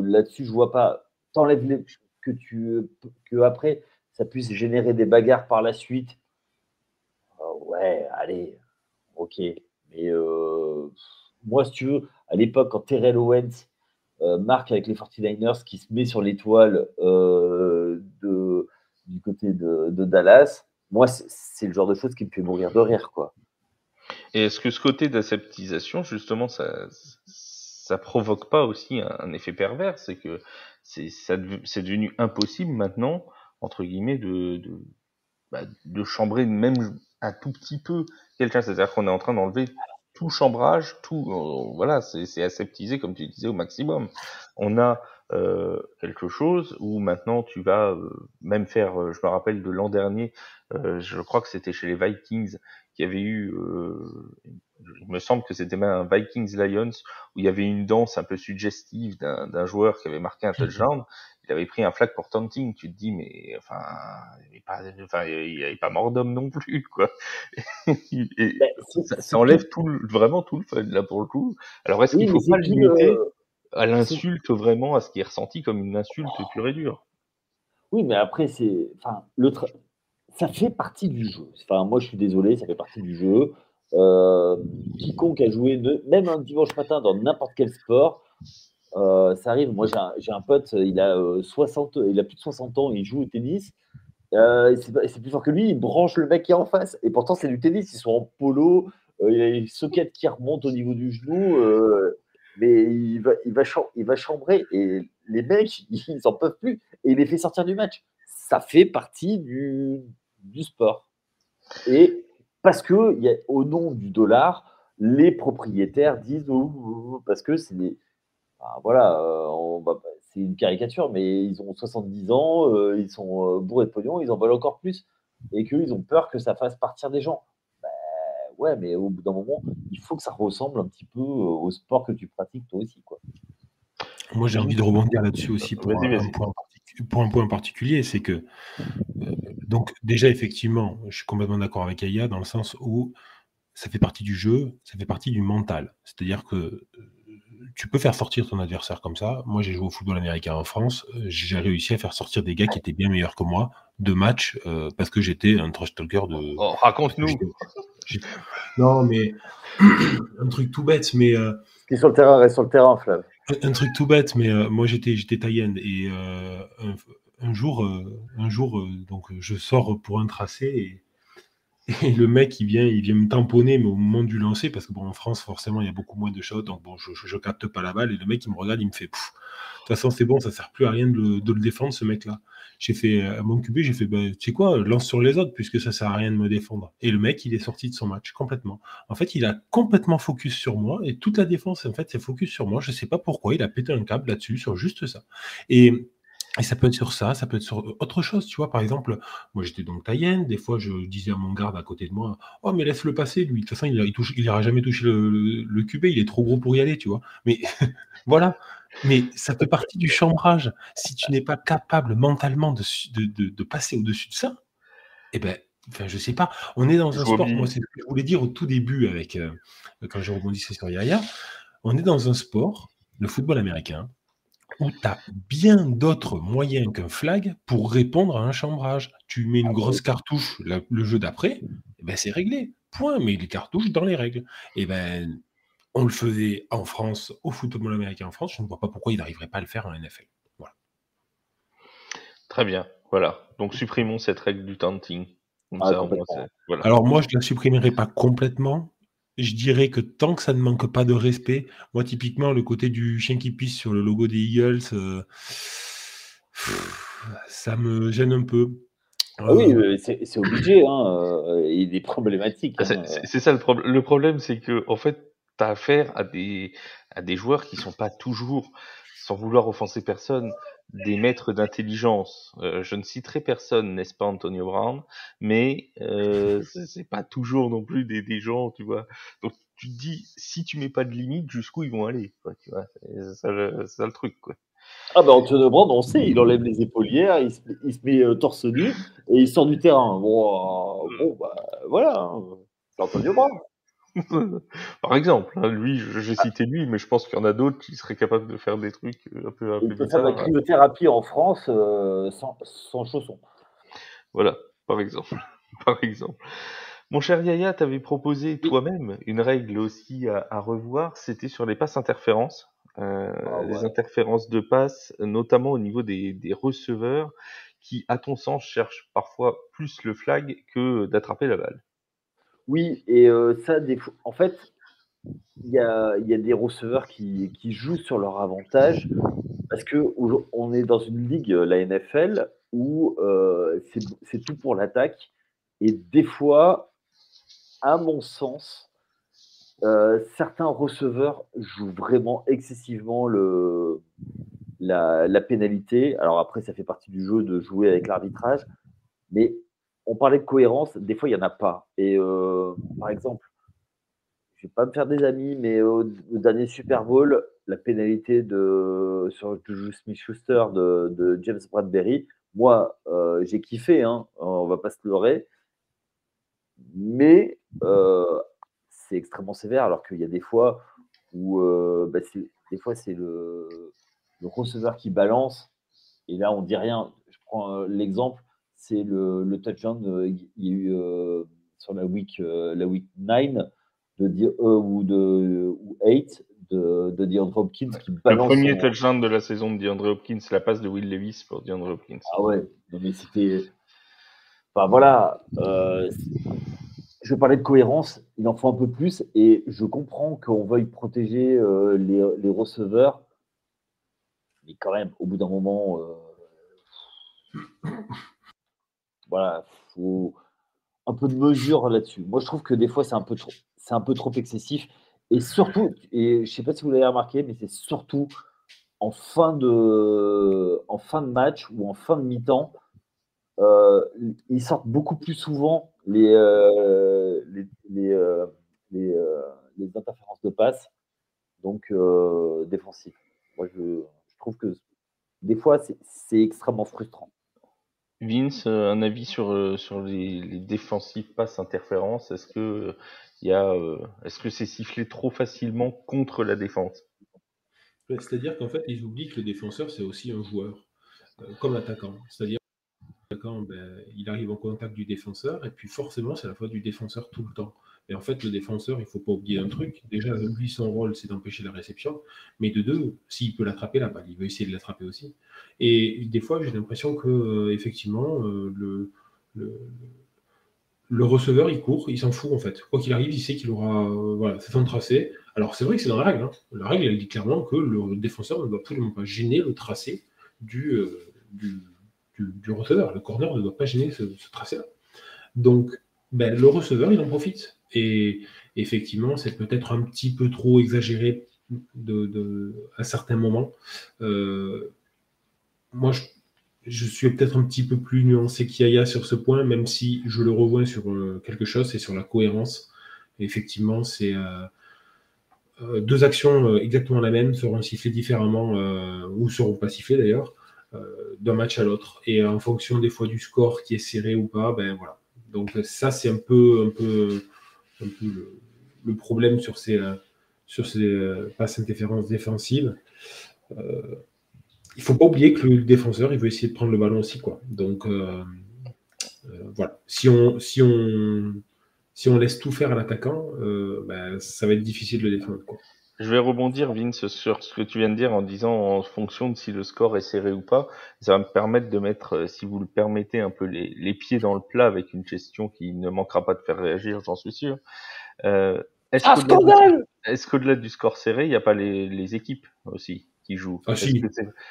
là-dessus, je vois pas. T'enlèves que après, ça puisse générer des bagarres par la suite. Ouais, allez, ok. Mais moi, si tu veux, à l'époque, quand Terrell Owens marque avec les 49ers, qui se met sur l'étoile du côté de Dallas, moi, c'est le genre de choses qui me fait mourir de rire, quoi. Et est-ce que ce côté d'aseptisation, justement, ça provoque pas aussi un effet pervers? C'est que c'est devenu impossible maintenant, entre guillemets, de chambrer même un tout petit peu quelqu'un. C'est-à-dire qu'on est en train d'enlever tout chambrage, voilà, c'est aseptisé, comme tu disais, au maximum. On a quelque chose où maintenant tu vas même faire, je me rappelle de l'an dernier, je crois que c'était chez les Vikings, qui avait eu, il me semble que c'était même un Vikings Lions, où il y avait une danse un peu suggestive d'un joueur qui avait marqué un touchdown. Il avait pris un flag pour taunting. Tu te dis, mais enfin, il n'y avait pas mort d'homme non plus, quoi. Ça enlève vraiment tout le fun, là, pour le coup. Alors, est-ce qu'il faut pas le limiter à l'insulte, vraiment, à ce qui est ressenti comme une insulte pure et dure? Oui, mais après, ça fait partie du jeu. Enfin, moi, je suis désolé, ça fait partie du jeu. Quiconque a joué, même un dimanche matin, dans n'importe quel sport, ça arrive. Moi, j'ai un pote, il a plus de 60 ans, il joue au tennis. C'est plus fort que lui, il branche le mec qui est en face. Et pourtant, c'est du tennis, ils sont en polo, il y a une socket qui remonte au niveau du genou, mais il va chambrer. Et les mecs, ils n'en peuvent plus. Et il les fait sortir du match. ça fait partie du sport. Et parce que au nom du dollar, les propriétaires disent parce que c'est des. Enfin, voilà, c'est une caricature, mais ils ont 70 ans, ils sont bourrés de pognon, ils en veulent encore plus. Et qu'ils ont peur que ça fasse partir des gens. Ouais, mais au bout d'un moment, il faut que ça ressemble un petit peu au sport que tu pratiques toi aussi, quoi. Moi, j'ai envie de rebondir là-dessus aussi pour Vas-y, un vas-y. point particulier, c'est que donc déjà effectivement, je suis complètement d'accord avec Aya dans le sens où ça fait partie du jeu, ça fait partie du mental. C'est-à-dire que tu peux faire sortir ton adversaire comme ça. Moi, j'ai joué au football américain en France, j'ai réussi à faire sortir des gars qui étaient bien meilleurs que moi de matchs parce que j'étais un trash talker de. Oh, raconte-nous. Non, mais un truc tout bête, mais Ce qui est sur le terrain reste sur le terrain, Flav. un truc tout bête, mais moi j'étais taïen et un jour, donc je sors pour un tracé et le mec il vient me tamponner mais au moment du lancer parce que bon en France forcément il y a beaucoup moins de shots donc bon je capte pas la balle et le mec il me regarde il me fait de toute façon c'est bon ça sert plus à rien de le défendre ce mec là. J'ai fait à mon QB j'ai fait bah, tu sais quoi lance sur les autres puisque ça sert à rien de me défendre et le mec il est sorti de son match complètement. En fait il a complètement focus sur moi et toute la défense en fait c'est focus sur moi je sais pas pourquoi il a pété un câble là-dessus sur juste ça et ça peut être sur ça peut être sur autre chose tu vois par exemple moi, j'étais donc taïen. Des fois, je disais à mon garde à côté de moi, oh, mais laisse-le passer, lui. De toute façon, il n'aura jamais touché le QB, il est trop gros pour y aller, tu vois. Mais voilà. Mais ça fait partie du chambrage. Si tu n'es pas capable mentalement de passer au-dessus de ça, eh ben, enfin, je sais pas. On est dans un sport. Moi, c'est ce que je voulais dire au tout début avec quand je rebondissais sur Yaya. On est dans un sport, le football américain, où tu as bien d'autres moyens qu'un flag pour répondre à un chambrage. Tu mets une grosse cartouche, le jeu d'après, eh ben c'est réglé. Point. Mais les cartouches dans les règles. Et ben, on le faisait en France, au football américain en France. Je ne vois pas pourquoi il n'arriverait pas à le faire en NFL. Voilà. Très bien. Voilà. Donc supprimons cette règle du taunting. Comme ça, au moins, voilà. Alors moi, je ne la supprimerai pas complètement. Je dirais que tant que ça ne manque pas de respect, moi typiquement le côté du chien qui pisse sur le logo des Eagles, ça me gêne un peu. Ah oui, c'est obligé, hein, il est problématique. Hein. C'est ça le problème. Le problème, c'est que en fait, tu as affaire à des joueurs qui sont pas toujours, sans vouloir offenser personne, des maîtres d'intelligence. Je ne citerai personne, n'est-ce pas, Antonio Brown, mais c'est pas toujours non plus des gens, tu vois. Donc tu te dis, si tu mets pas de limite, jusqu'où ils vont aller, quoi, tu vois. C'est ça le truc, quoi. Ah ben Antonio Brown, on sait, il enlève les épaulières, il se met torse nu et il sort du terrain. Bon, bah voilà, hein, c'est Antonio Brown. Par exemple, hein, lui, j'ai cité lui, mais je pense qu'il y en a d'autres qui seraient capables de faire des trucs un peu Il peut faire de la cryothérapie en France sans chaussons. Voilà, par exemple. Par exemple. Mon cher Yaya, tu avais proposé toi-même une règle aussi à revoir, c'était sur les passes interférences. Les interférences de passes, notamment au niveau des receveurs, qui, à ton sens, cherchent parfois plus le flag que d'attraper la balle. Oui, et ça, en fait, il y a des receveurs qui jouent sur leur avantage parce qu'on est dans une ligue, la NFL, où c'est tout pour l'attaque. Et des fois, à mon sens, certains receveurs jouent vraiment excessivement la pénalité. Alors après, ça fait partie du jeu de jouer avec l'arbitrage. Mais on parlait de cohérence, des fois, il n'y en a pas. Et par exemple, je ne vais pas me faire des amis, mais au dernier Super Bowl, la pénalité sur Juju Smith-Schuster de James Bradbury, moi, j'ai kiffé, hein, on ne va pas se leurrer, mais c'est extrêmement sévère, alors qu'il y a des fois où c'est le receveur qui balance, et là, on ne dit rien. Je prends l'exemple, c'est le touchdown il y a eu sur la week 9 ou 8 de DeAndre Hopkins qui balance. Le premier touchdown de la saison de DeAndre Hopkins, c'est la passe de Will Levis pour DeAndre Hopkins. Ah ouais, non mais c'était. Enfin voilà, je parlais de cohérence, il en faut un peu plus et je comprends qu'on veuille protéger les receveurs, mais quand même, au bout d'un moment. voilà, faut un peu de mesure là-dessus. Moi, je trouve que des fois, c'est un peu trop excessif. Et surtout, et je ne sais pas si vous l'avez remarqué, mais c'est surtout en fin de match ou en fin de mi-temps, ils sortent beaucoup plus souvent les interférences de passe, donc défensives. Moi, je trouve que des fois, c'est extrêmement frustrant. Vince, un avis sur les défensifs passe interférence. Est-ce que c'est sifflé trop facilement contre la défense? C'est-à-dire qu'en fait, ils oublient que le défenseur, c'est aussi un joueur, comme l'attaquant. C'est-à-dire que l'attaquant, il arrive en contact du défenseur, et puis forcément, c'est la faute du défenseur tout le temps. Et en fait, le défenseur, il ne faut pas oublier un truc. Déjà, lui, son rôle, c'est d'empêcher la réception. Mais de deux, s'il peut l'attraper la balle, il veut essayer de l'attraper aussi. Et des fois, j'ai l'impression que, effectivement, le receveur, il court, il s'en fout en fait. Quoi qu'il arrive, il sait qu'il aura voilà, fait son tracé. Alors c'est vrai que c'est dans la règle. Hein. La règle, elle dit clairement que le défenseur ne doit absolument pas gêner le tracé du receveur. Le corner ne doit pas gêner ce tracé-là. Donc, le receveur, il en profite. Et effectivement, c'est peut-être un petit peu trop exagéré à certains moments. Moi, je suis peut-être un petit peu plus nuancé qu'Yaya sur ce point, même si je le rejoins sur quelque chose, c'est sur la cohérence. Et effectivement, c'est deux actions exactement la même seront sifflées différemment, ou seront pas sifflées d'ailleurs, d'un match à l'autre. Et en fonction des fois du score qui est serré ou pas, voilà. Donc ça, c'est un peu le problème sur ces passes interférences défensives. Il ne faut pas oublier que le défenseur, il veut essayer de prendre le ballon aussi, quoi. Donc voilà. Si on laisse tout faire à l'attaquant, ça va être difficile de le défendre, quoi. Je vais rebondir, Vince, sur ce que tu viens de dire en disant en fonction de si le score est serré ou pas. Ça va me permettre de mettre, si vous le permettez, un peu les pieds dans le plat avec une question qui ne manquera pas de faire réagir, j'en suis sûr. Est-ce qu'au-delà du score serré, il n'y a pas les équipes aussi qui jouent? Ah si,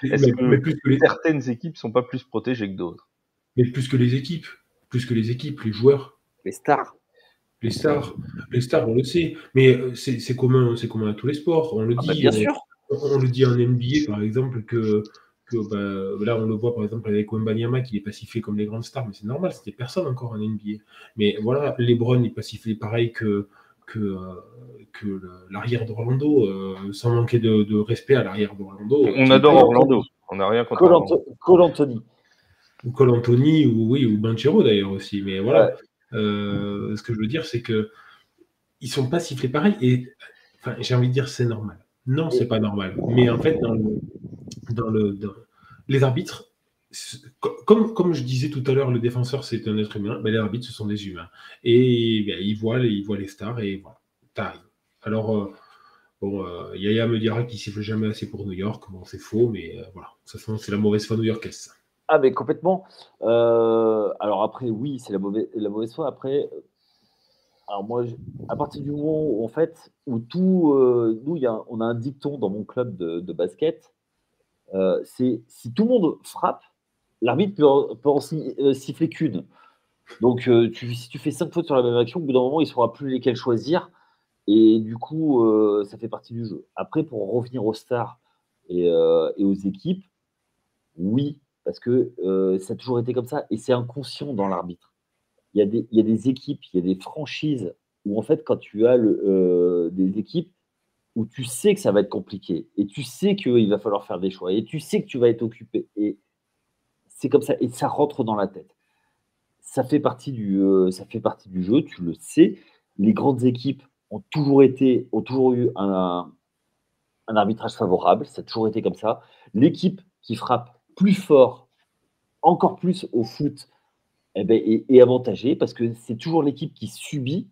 Est-ce que certaines équipes sont pas plus protégées que d'autres? Mais plus que les équipes, les joueurs. Les stars. Les stars, on le sait, mais c'est commun à tous les sports. On le dit. Bien sûr. On le dit en NBA, par exemple, que là, on le voit, par exemple, avec Wembanyama, qui n'est pas sifflé comme les grandes stars, mais c'est normal, c'était personne encore en NBA. Mais voilà, LeBron n'est pas sifflé pareil que l'arrière d'Orlando, sans manquer de respect à l'arrière d'Orlando. On adore Orlando, on n'a rien contre Orlando. Cole Anthony. Ou Cole Anthony, ou Banchero d'ailleurs aussi. Mais voilà. Ouais. Ce que je veux dire, c'est que ils sont pas sifflés pareil. Et enfin, j'ai envie de dire c'est normal. Non, c'est pas normal. Mais en fait, les arbitres, comme je disais tout à l'heure, le défenseur c'est un être humain. Les arbitres ce sont des humains. Et ils voient les stars et voilà, t'arrives. Alors Yaya me dira qu'il siffle jamais assez pour New York. Bon, c'est faux, mais voilà. De toute façon, c'est la mauvaise foi new-yorkaise. Ah, mais complètement. Alors après, oui, c'est la mauvaise foi. Après, alors moi, à partir du moment où, en fait, où tout, nous, on a un dicton dans mon club de basket, c'est si tout le monde frappe, l'arbitre peut en siffler qu'une. Donc, si tu fais 5 fautes sur la même action, au bout d'un moment, il ne saura plus lesquelles choisir. Et du coup, ça fait partie du jeu. Après, pour revenir aux stars et aux équipes, oui, parce que ça a toujours été comme ça. Et c'est inconscient dans l'arbitre. Il y a des équipes, il y a des franchises où, en fait, quand tu as des équipes où tu sais que ça va être compliqué et tu sais qu'il va falloir faire des choix et tu sais que tu vas être occupé. Et c'est comme ça. Et ça rentre dans la tête. Ça fait partie du jeu, tu le sais. Les grandes équipes ont toujours eu un arbitrage favorable. Ça a toujours été comme ça. L'équipe qui frappe plus fort, encore plus au foot, est avantagée parce que c'est toujours l'équipe qui subit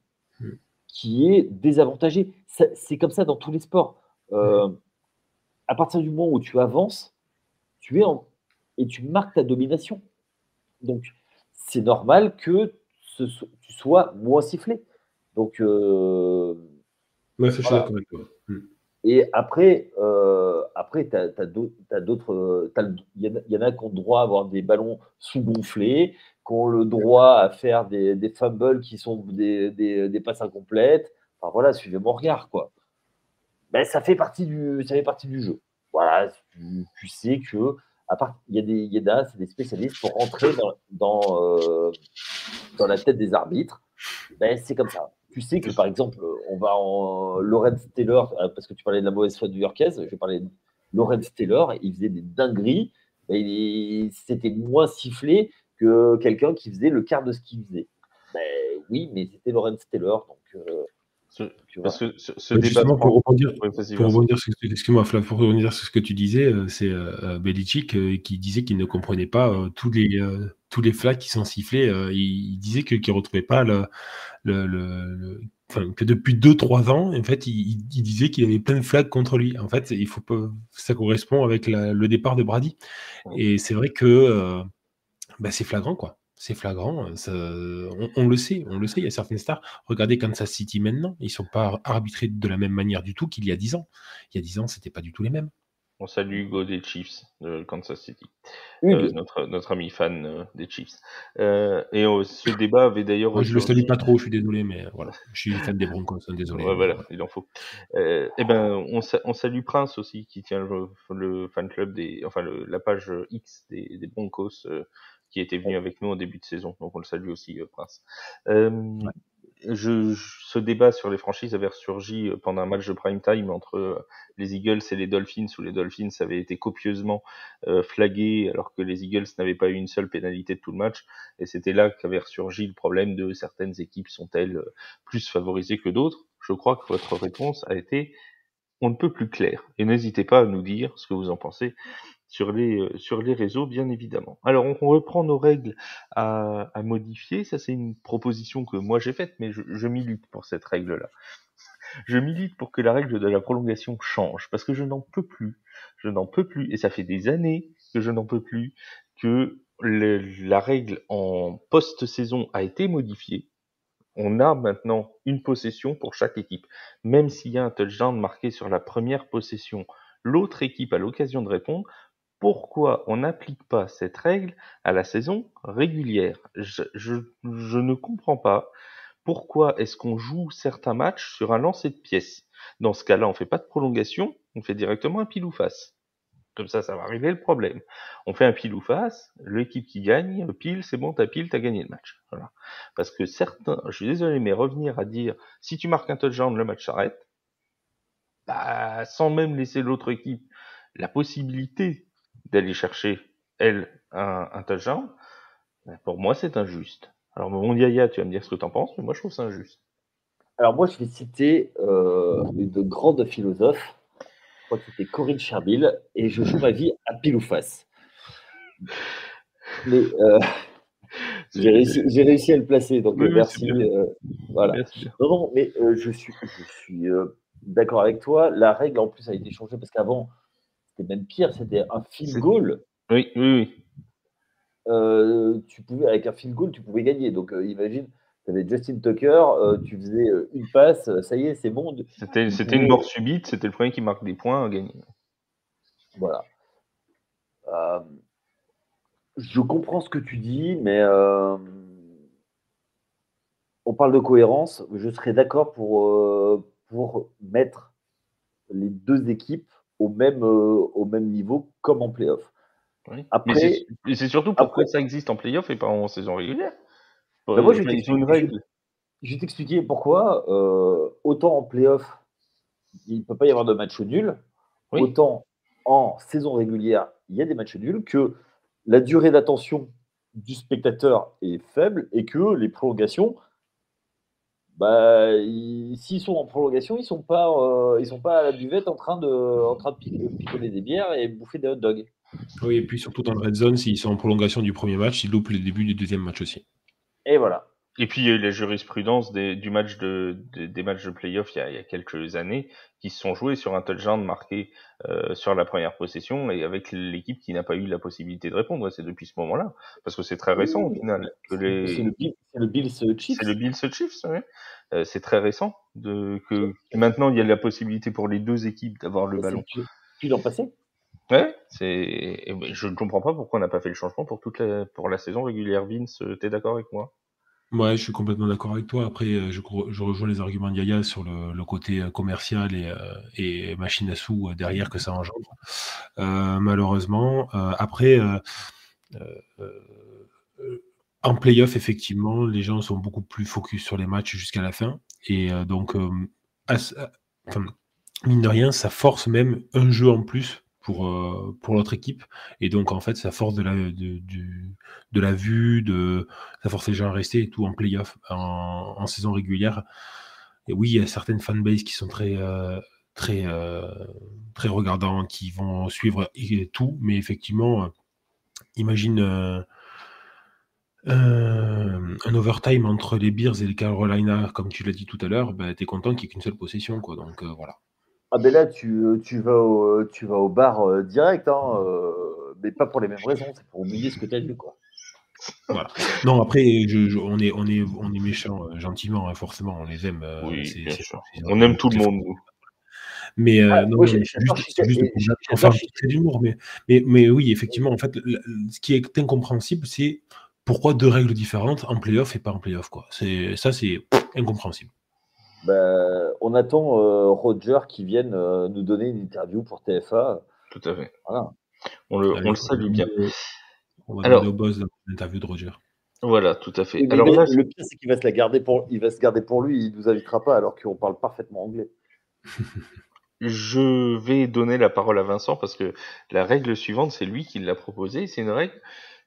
qui est désavantagée. C'est comme ça dans tous les sports. À partir du moment où tu avances, et tu marques ta domination. Donc, c'est normal que tu sois moins sifflé. Donc, je suis d'accord avec toi. Et après, t'as d'autres. Il y en a qui ont droit à avoir des ballons sous-gonflés, qui ont le droit à faire des fumbles qui sont des passes incomplètes. Enfin voilà, suivez mon regard, quoi. Ben, ça fait partie du jeu. Voilà, tu sais que à part, c'est des spécialistes pour rentrer dans la tête des arbitres. Ben, c'est comme ça. Tu sais que par exemple, on va en Lawrence Taylor, parce que tu parlais de la mauvaise foi new-yorkaise, je parlais de Lawrence Taylor, il faisait des dingueries, ben, c'était moins sifflé que quelqu'un qui faisait le quart de ce qu'il faisait. Ben, oui, mais c'était Lawrence Taylor, donc parce que ce débat. Justement, pour rebondir, Oui, vas-y, pour Vincent. rebondir sur excuse-moi, Flav, pour rebondir sur ce que tu disais, c'est Belichick qui disait qu'il ne comprenait pas tous les flags qui sont sifflés. Il disait qu'il ne retrouvait pas enfin, que depuis 2-3 ans, en fait, il disait qu'il y avait plein de flags contre lui. En fait, il faut pas, ça correspond avec le départ de Brady. Et c'est vrai que c'est flagrant, quoi. C'est flagrant. On le sait, il y a certaines stars. Regardez Kansas City maintenant, ils ne sont pas arbitrés de la même manière du tout qu'il y a 10 ans. Il y a 10 ans, c'était pas du tout les mêmes. On salue Hugo des Chiefs de Kansas City, Hugues. notre ami fan des Chiefs. Et ce débat avait d'ailleurs. Moi, je le salue pas trop, je suis désolé, mais voilà, je suis fan des Broncos, désolé. Ouais, voilà, il en faut. On salue Prince aussi, qui tient le fan club la page X des Broncos, qui était venu avec nous en début de saison. Donc on le salue aussi, Prince. Ce débat sur les franchises avait ressurgi pendant un match de prime time entre les Eagles et les Dolphins, où les Dolphins avaient été copieusement flagués, alors que les Eagles n'avaient pas eu une seule pénalité de tout le match. Et c'était là qu'avait ressurgi le problème de certaines équipes sont-elles plus favorisées que d'autres. Je crois que votre réponse a été on ne peut plus clair. Et n'hésitez pas à nous dire ce que vous en pensez sur les réseaux, bien évidemment. Alors, on reprend nos règles à modifier. Ça, c'est une proposition que moi j'ai faite, mais je milite pour cette règle-là. Je milite pour que la règle de la prolongation change, parce que je n'en peux plus. Je n'en peux plus, et ça fait des années que je n'en peux plus, que la règle en post-saison a été modifiée. On a maintenant une possession pour chaque équipe. Même s'il y a un touchdown marqué sur la première possession, l'autre équipe a l'occasion de répondre. Pourquoi on n'applique pas cette règle à la saison régulière ? Je ne comprends pas. Pourquoi est-ce qu'on joue certains matchs sur un lancer de pièces ? Dans ce cas-là, on fait pas de prolongation, on fait directement un pile ou face. Comme ça va régler le problème. On fait un pile ou face, l'équipe qui gagne, pile, c'est bon, t'as pile, t'as gagné le match. Voilà. Parce que certains, je suis désolé, mais revenir à dire, si tu marques un touchdown, le match s'arrête, sans même laisser l'autre équipe la possibilité d'aller chercher, elle, un touchdown, pour moi, c'est injuste. Alors, mon Yaya, tu vas me dire ce que t'en penses, mais moi, je trouve ça injuste. Alors, moi, je vais citer une grande philosophe. Je crois que c'était Corinne Cherbil, et je joue ma vie à pile ou face. Mais j'ai réussi à le placer, donc oui, merci. Voilà. Merci. Non, mais je suis d'accord avec toi. La règle, en plus, a été changée parce qu'avant, c'était même pire, c'était un field goal. Oui. Avec un field goal, tu pouvais gagner. Donc, imagine, tu avais Justin Tucker, tu faisais une passe, ça y est, c'est bon. C'était une mort subite, c'était le premier qui marque des points à gagner. Voilà. Je comprends ce que tu dis, mais on parle de cohérence. Je serais d'accord pour mettre les deux équipes au même niveau, comme en playoff. Oui. Après, mais c'est surtout pourquoi ça existe en playoff et pas en saison régulière. Moi, je vais t'expliquer pourquoi. Autant en playoff, il ne peut pas y avoir de match nul. Oui. Autant en saison régulière, il y a des matchs nuls, que la durée d'attention du spectateur est faible et que les prolongations, s'ils sont en prolongation, ils sont pas à la buvette en train de picoler des bières et bouffer des hot dogs. Oui, et puis surtout dans le red zone, s'ils sont en prolongation du premier match, ils loupent le début du deuxième match aussi. Et voilà. Et puis il y a eu la jurisprudence des matchs de play-off il y a quelques années qui se sont joués sur un touchdown marqué sur la première possession et avec l'équipe qui n'a pas eu la possibilité de répondre. C'est depuis ce moment-là, parce que c'est très récent au final. C'est le Bills Chiefs. C'est le Bills Chiefs, oui. C'est très récent que maintenant il y a la possibilité pour les deux équipes d'avoir le ballon. Puis l'an passé. Ouais, je ne comprends pas pourquoi on n'a pas fait le changement pour la saison régulière. Vince, t'es d'accord avec moi? Ouais, je suis complètement d'accord avec toi. Après, je rejoins les arguments d'Yaya sur le côté commercial et machine à sous derrière que ça engendre. Malheureusement, après, en playoff, effectivement, les gens sont beaucoup plus focus sur les matchs jusqu'à la fin. Et donc, enfin, mine de rien, ça force même un jeu en plus pour l'autre équipe. Et donc, en fait, ça force de la vue, ça force les gens à rester et tout en playoff, en saison régulière. Et oui, il y a certaines fanbases qui sont très, très regardants, qui vont suivre tout. Mais effectivement, imagine un overtime entre les Bears et les Carolina, comme tu l'as dit tout à l'heure, bah, tu es content qu'il n'y ait qu'une seule possession, quoi. Donc voilà. Ah ben là, tu vas au bar direct, hein, mais pas pour les mêmes raisons, c'est pour oublier ce que tu as vu, quoi. Voilà. Non, après, on est méchant gentiment, hein, forcément, on les aime. Oui, bien C'est sûr. ils ont On aime tout le très fort. monde, nous. Mais Ah, non, moi, non, mais j'adore c'est juste pour faire j'adore un petit trait d'humour. Mais oui, effectivement, en fait, ce qui est incompréhensible, c'est pourquoi deux règles différentes en playoff et pas en playoff, quoi. C'est incompréhensible. Bah, on attend Roger qui vienne nous donner une interview pour TFA. Tout à fait. Voilà. On Allez, le salue bien. on va demander Alors, au boss d'avoir une interview de Roger. voilà, tout à fait. Oui, mais Alors là, le pire, c'est qu'il va se garder pour lui, il nous invitera pas alors qu'on parle parfaitement anglais. je vais donner la parole à Vincent parce que la règle suivante, c'est lui qui l'a proposée. C'est une règle,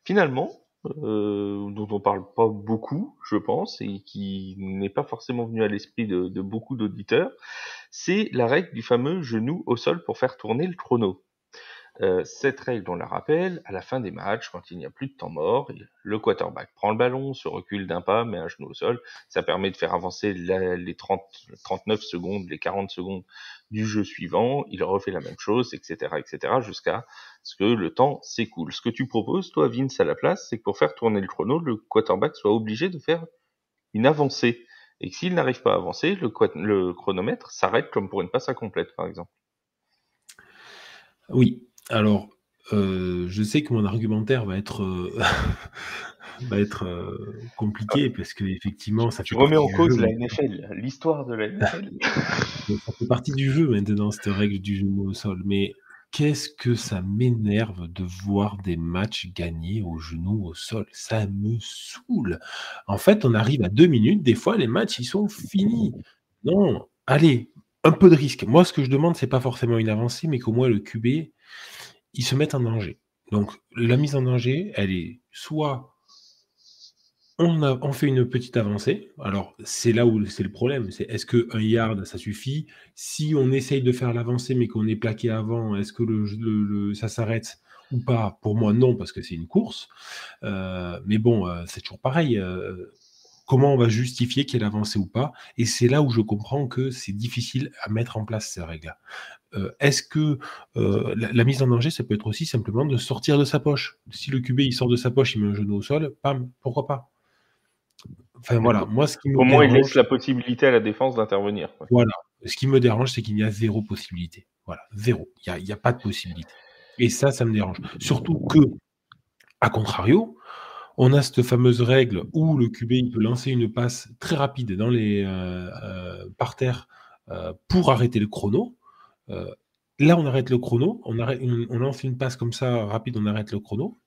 finalement, dont on parle pas beaucoup, je pense, et qui n'est pas forcément venue à l'esprit de beaucoup d'auditeurs. C'est la règle du fameux genou au sol pour faire tourner le chrono. Cette règle, on la rappelle, à la fin des matchs, quand il n'y a plus de temps mort, le quarterback prend le ballon, se recule d'un pas, met un genou au sol. Ça permet de faire avancer les 39 secondes, les 40 secondes du jeu suivant. Il refait la même chose, etc., jusqu'à ce que le temps s'écoule. Ce que tu proposes, toi, Vince, à la place, c'est que pour faire tourner le chrono, le quarterback soit obligé de faire une avancée. Et que s'il n'arrive pas à avancer, le chronomètre s'arrête comme pour une passe incomplète, par exemple. Oui, alors, je sais que mon argumentaire va être, compliqué parce qu'effectivement, ça Tu fait remets partie en du jeu cause la maintenant. NFL, l'histoire de la NFL. Ça fait partie du jeu maintenant, cette règle du genou au sol. Mais qu'est-ce que ça m'énerve de voir des matchs gagnés au genou au sol. Ça me saoule. En fait, on arrive à 2 minutes, des fois les matchs, ils sont finis. Non, allez, un peu de risque. Moi, ce que je demande, c'est pas forcément une avancée, mais qu'au moins le QB, il se mette en danger. Donc la mise en danger, elle est soit on fait une petite avancée. Alors, c'est là où c'est le problème, c'est est-ce que 1 yard, ça suffit? Si on essaye de faire l'avancée, mais qu'on est plaqué avant, est-ce que ça s'arrête ou pas? Pour moi, non, parce que c'est une course. Mais bon, c'est toujours pareil, comment on va justifier qu'il y ait l'avancée ou pas? Et c'est là où je comprends que c'est difficile à mettre en place, ces règles-là. Est-ce que, la mise en danger, ça peut être aussi simplement de sortir de sa poche? Si le QB, il sort de sa poche, il met un genou au sol, bam, pourquoi pas? Enfin voilà, moi ce qui me Au moins, il laisse dérange, la possibilité à la défense d'intervenir, quoi. voilà, ce qui me dérange, c'est qu'il y a 0 possibilité. Voilà, 0. Il y a pas de possibilité et ça me dérange. Surtout qu'à contrario, on a cette fameuse règle où le QB, il peut lancer une passe très rapide dans par terre, pour arrêter le chrono. Heu, Là, on arrête le chrono, on lance une passe comme ça rapide, on arrête le chrono.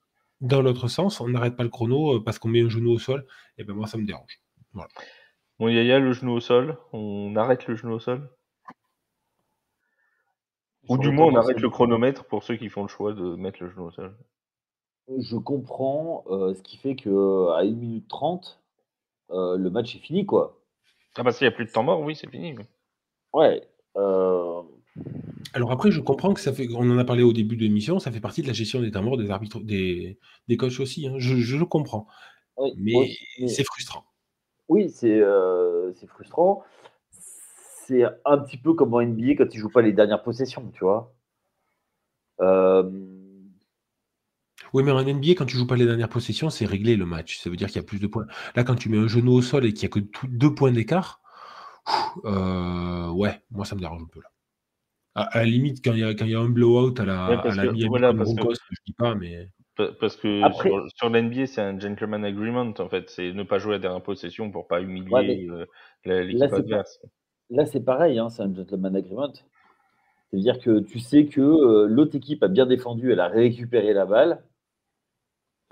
Dans l'autre sens, on n'arrête pas le chrono, parce qu'on met un genou au sol et ben moi ça me dérange. Voilà. Bon, Yaya, le genou au sol, on arrête le genou au sol? Ou du J'aurais moins, on tendance à arrête le dire, chronomètre pour ceux qui font le choix de mettre le genou au sol. je comprends, ce qui fait qu'à 1 minute 30, le match est fini, quoi. Ah bah, s'il y a plus de temps mort, oui, c'est fini, oui. Ouais, Alors après, je comprends que on en a parlé au début de l'émission, ça fait partie de la gestion des temps morts des arbitres, des coachs aussi, hein. Je le comprends, oui, moi mais aussi, mais c'est frustrant. oui, c'est frustrant. C'est un petit peu comme en NBA quand ils jouent pas les dernières possessions, tu vois? Hem, Oui, mais en NBA, quand tu joues pas les dernières possessions, c'est réglé le match. Ça veut dire qu'il y a plus de points. Là, quand tu mets un genou au sol et qu'il y a que 2 points d'écart, ouais, moi ça me dérange un peu là. À la limite, quand il y a un blowout à Ouais, la Miami voilà, contre Broncos, je dis pas, mais parce que Après, sur l'NBA, c'est un gentleman agreement, en fait. C'est ne pas jouer à dernière possession pour pas ouais, mais humilier là, l'équipe c'est pas, adverse. là, c'est pareil, hein, c'est un gentleman agreement. C'est-à-dire que tu sais que l'autre équipe a bien défendu, elle a récupéré la balle,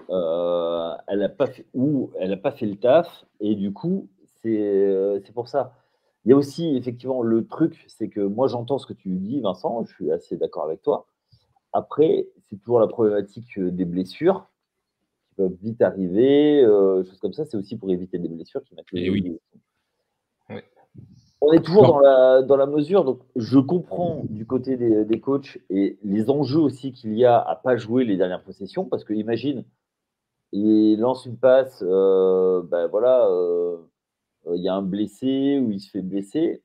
elle n'a pas fait, ou elle n'a pas fait le taf, et du coup, c'est pour ça. Il y a aussi effectivement le truc, c'est que moi j'entends ce que tu dis, Vincent, je suis assez d'accord avec toi. Après, c'est toujours la problématique des blessures qui peuvent vite arriver, choses comme ça. C'est aussi pour éviter des blessures qui mettent et oui. Ouais. On est toujours Bon, dans la mesure, donc je comprends du côté des coachs et les enjeux aussi qu'il y a à pas jouer les dernières possessions, parce que imagine, il lance une passe, ben voilà, il y a un blessé ou il se fait blesser.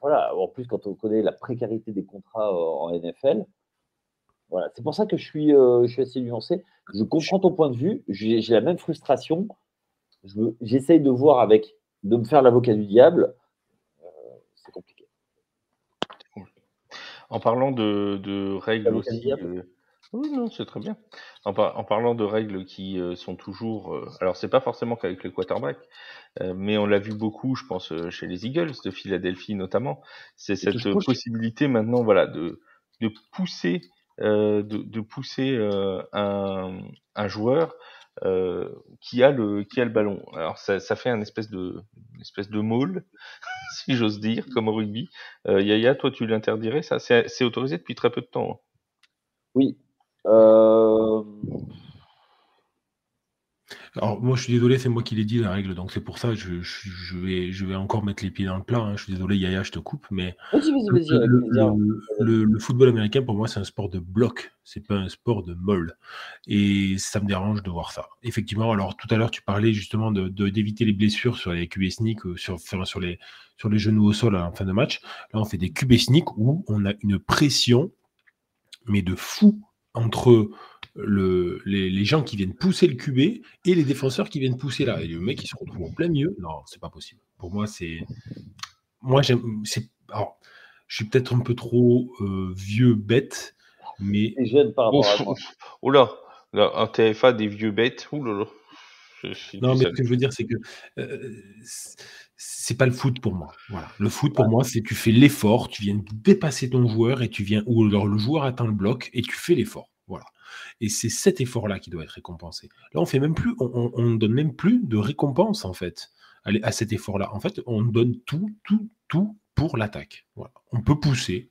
Voilà, en plus quand on connaît la précarité des contrats en NFL, voilà. C'est pour ça que je suis assez nuancé. Je comprends ton point de vue, j'ai la même frustration. J'essaye de voir avec, de me faire l'avocat du diable, c'est compliqué. En parlant de règles L'avocat du aussi, diable? oui, non, c'est très bien. En parlant de règles qui sont toujours, alors c'est pas forcément qu'avec le quarterback, mais on l'a vu beaucoup, je pense, chez les Eagles de Philadelphie notamment. C'est Les touches cette push? possibilité maintenant, voilà, de pousser, de pousser un joueur qui a le ballon. Alors ça fait une espèce de maul, si j'ose dire, comme au rugby. Yaya, toi, tu l'interdirais, ça? C'est autorisé depuis très peu de temps, hein. Oui. Euh, alors moi je suis désolé, c'est moi qui l'ai dit la règle, donc c'est pour ça je vais encore mettre les pieds dans le plat, hein. Je suis désolé, Yaya, je te coupe, mais vas-y, avec plaisir. le football américain, pour moi, c'est un sport de bloc, c'est pas un sport de molle. Et ça me dérange de voir ça. Effectivement, alors tout à l'heure, tu parlais justement d'éviter les blessures sur les QB sneak, sur les genoux au sol en fin de match. Là, on fait des QB sneak où on a une pression, mais de fou, entre les gens qui viennent pousser le QB et les défenseurs qui viennent pousser là. Et le mec, il se retrouve en plein milieu. Non, c'est pas possible. Pour moi, c'est. Moi, j'aime. Alors, je suis peut-être un peu trop vieux, bête, mais. T'es jeune par rapport à Ouf, moi. ouf. Oh là, là, un TFA des vieux bêtes. Ouh là là. Je suis Non, du mais seul. ce que je veux dire, c'est que c'est pas le foot pour moi. Voilà. Le foot pour moi, c'est tu fais l'effort, tu viens dépasser ton joueur et tu viens, ou alors le joueur atteint le bloc et tu fais l'effort. Voilà. Et c'est cet effort-là qui doit être récompensé. Là, on fait même plus, on ne donne même plus de récompense en fait à cet effort-là. En fait, on donne tout pour l'attaque. Voilà. On peut pousser.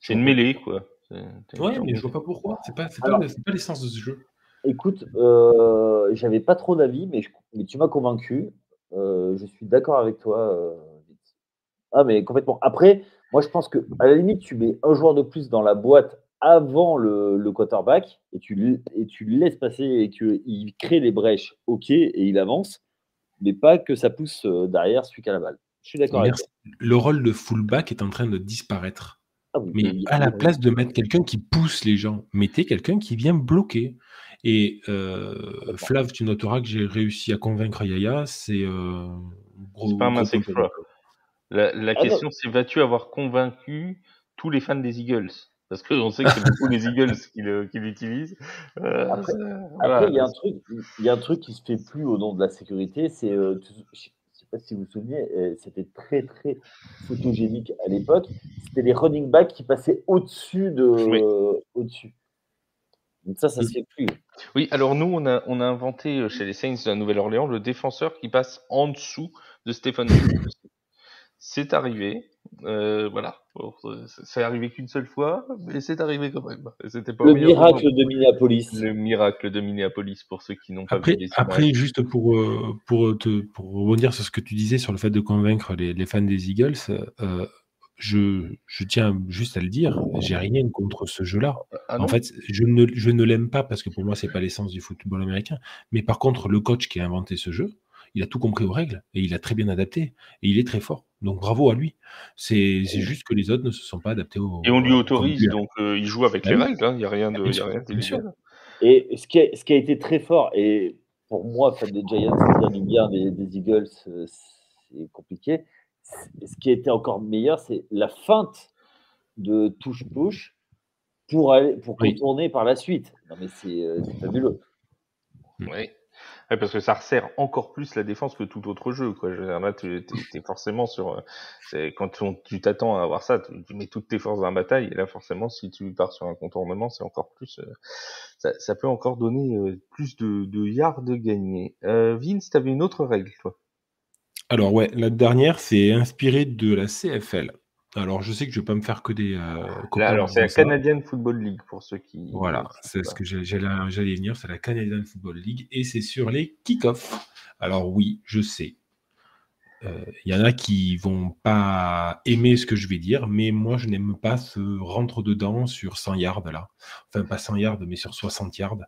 Je C'est une vois pas mêlée, pourquoi. quoi. Ouais, mais je vois pas pourquoi. Alors, C'est pas l'essence de ce jeu. écoute, j'avais pas trop d'avis, mais tu m'as convaincu. Je suis d'accord avec toi. Vince. Ah, mais complètement. Après, moi, je pense que à la limite, tu mets un joueur de plus dans la boîte avant le quarterback et tu le laisses passer et qu'il crée les brèches, ok, et il avance, mais pas que ça pousse derrière celui qui a la balle. Je suis d'accord avec toi. Merci. Le rôle de fullback est en train de disparaître. Ah oui, Mais à la place de mettre quelqu'un qui pousse les gens, mettez quelqu'un qui vient bloquer. Et complètement. Flav, tu noteras que j'ai réussi à convaincre Yaya, c'est C'est pas un gros mass point pour extra. moi. La Ah non, question, c'est vas-tu avoir convaincu tous les fans des Eagles? Parce qu'on sait que c'est beaucoup les Eagles qui l'utilisent. après, après, Voilà. il y a un truc qui se fait plus au nom de la sécurité, c'est, je sais pas si vous vous souvenez, c'était très très photogénique à l'époque. C'était les running backs qui passaient Oui. au-dessus. Donc ça se fait plus. Oui, alors nous, on a inventé chez les Saints de la Nouvelle-Orléans le défenseur qui passe en dessous de Stephen Diggs. C'est arrivé, voilà. Bon, c'est arrivé qu'une seule fois, mais c'est arrivé quand même. Et c'était pas au Le meilleur moment. miracle de Minneapolis. Le miracle de Minneapolis pour ceux qui n'ont pas vu Après, les images. après, juste pour rebondir sur ce que tu disais sur le fait de convaincre les fans des Eagles, je tiens juste à le dire, j'ai rien contre ce jeu-là. Ah En non? fait, je ne l'aime pas parce que pour moi, c'est pas l'essence du football américain. Mais par contre, le coach qui a inventé ce jeu, il a tout compris aux règles et il a très bien adapté et il est très fort. Donc bravo à lui. C'est juste que les autres ne se sont pas adaptés Et on lui comme autorise, lui. donc il joue avec Bah les oui, règles, hein. bien Il y a sûr, rien bien sûr. d'illégal. Et ce qui a été très fort, et pour moi, fan des Giants, dire du bien des Eagles, c'est compliqué, ce qui a été encore meilleur, c'est la feinte de touche-touche pour contourner par la suite. Non, mais c'est fabuleux. Oui. Ouais, parce que ça resserre encore plus la défense que tout autre jeu, quoi. Je veux dire, là, t'es forcément sur, tu t'attends à avoir ça, tu mets toutes tes forces dans la bataille, et là, forcément, si tu pars sur un contournement, c'est encore plus, ça peut encore donner plus de yards gagnés. Vince, t'avais une autre règle, toi? Alors ouais, la dernière, c'est inspiré de la CFL. Alors je sais que je vais pas me faire que des Là, copains en alors, c'est la disant ça. Canadian Football League, pour ceux qui Voilà, c'est ce que j'allais venir, c'est la Canadian Football League et c'est sur les kick-offs. Alors oui, je sais. Il y en a qui vont pas aimer ce que je vais dire, mais moi je n'aime pas ce rentre-dedans sur 100 yards là. Enfin pas 100 yards, mais sur 60 yards,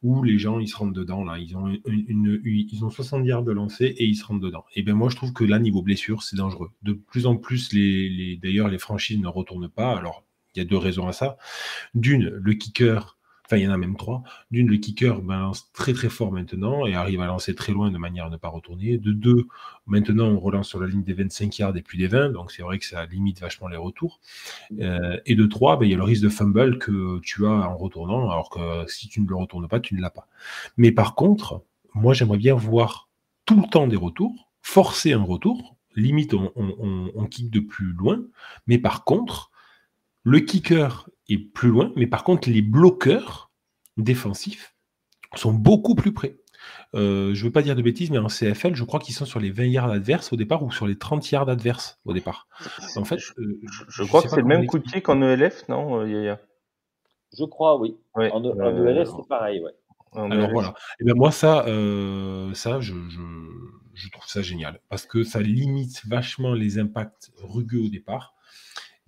où les gens ils se rentrent dedans là. Ils ont 60 yards de lancer et ils se rentrent dedans. Et bien moi je trouve que là, niveau blessure, c'est dangereux. De plus en plus, d'ailleurs, les franchises ne retournent pas. Alors, il y a 2 raisons à ça. D'une, le kicker, enfin il y en a même 3. D'une, le kicker balance très très fort maintenant et arrive à lancer très loin de manière à ne pas retourner. De 2, maintenant on relance sur la ligne des 25 yards et puis des 20, donc c'est vrai que ça limite vachement les retours. Et de 3, il y a le risque de fumble que tu as en retournant, alors que si tu ne le retournes pas, tu ne l'as pas. Mais par contre, moi j'aimerais bien voir tout le temps des retours, forcer un retour, limite on kick de plus loin, mais par contre, le kicker est plus loin, mais par contre, les bloqueurs défensifs sont beaucoup plus près. Je ne veux pas dire de bêtises, mais en CFL, je crois qu'ils sont sur les 20 yards adverses au départ ou sur les 30 yards adverses au départ. En fait, je crois que c'est le même coup de pied qu'en ELF, non, Yaya? Je crois, oui. Ouais, En ELF, c'est pareil, ouais. Alors voilà. Et bien moi, ça je trouve ça génial parce que ça limite vachement les impacts rugueux au départ.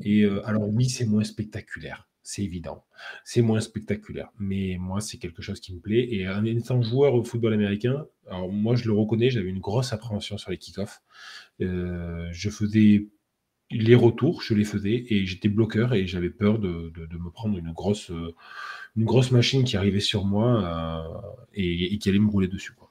Et alors oui, c'est moins spectaculaire, c'est évident. C'est moins spectaculaire, mais moi, c'est quelque chose qui me plaît. Et en étant joueur au football américain, alors moi, je le reconnais, j'avais une grosse appréhension sur les kick-offs. Je faisais les retours, je les faisais, et j'étais bloqueur, et j'avais peur de me prendre une grosse machine qui arrivait sur moi et qui allait me rouler dessus, quoi.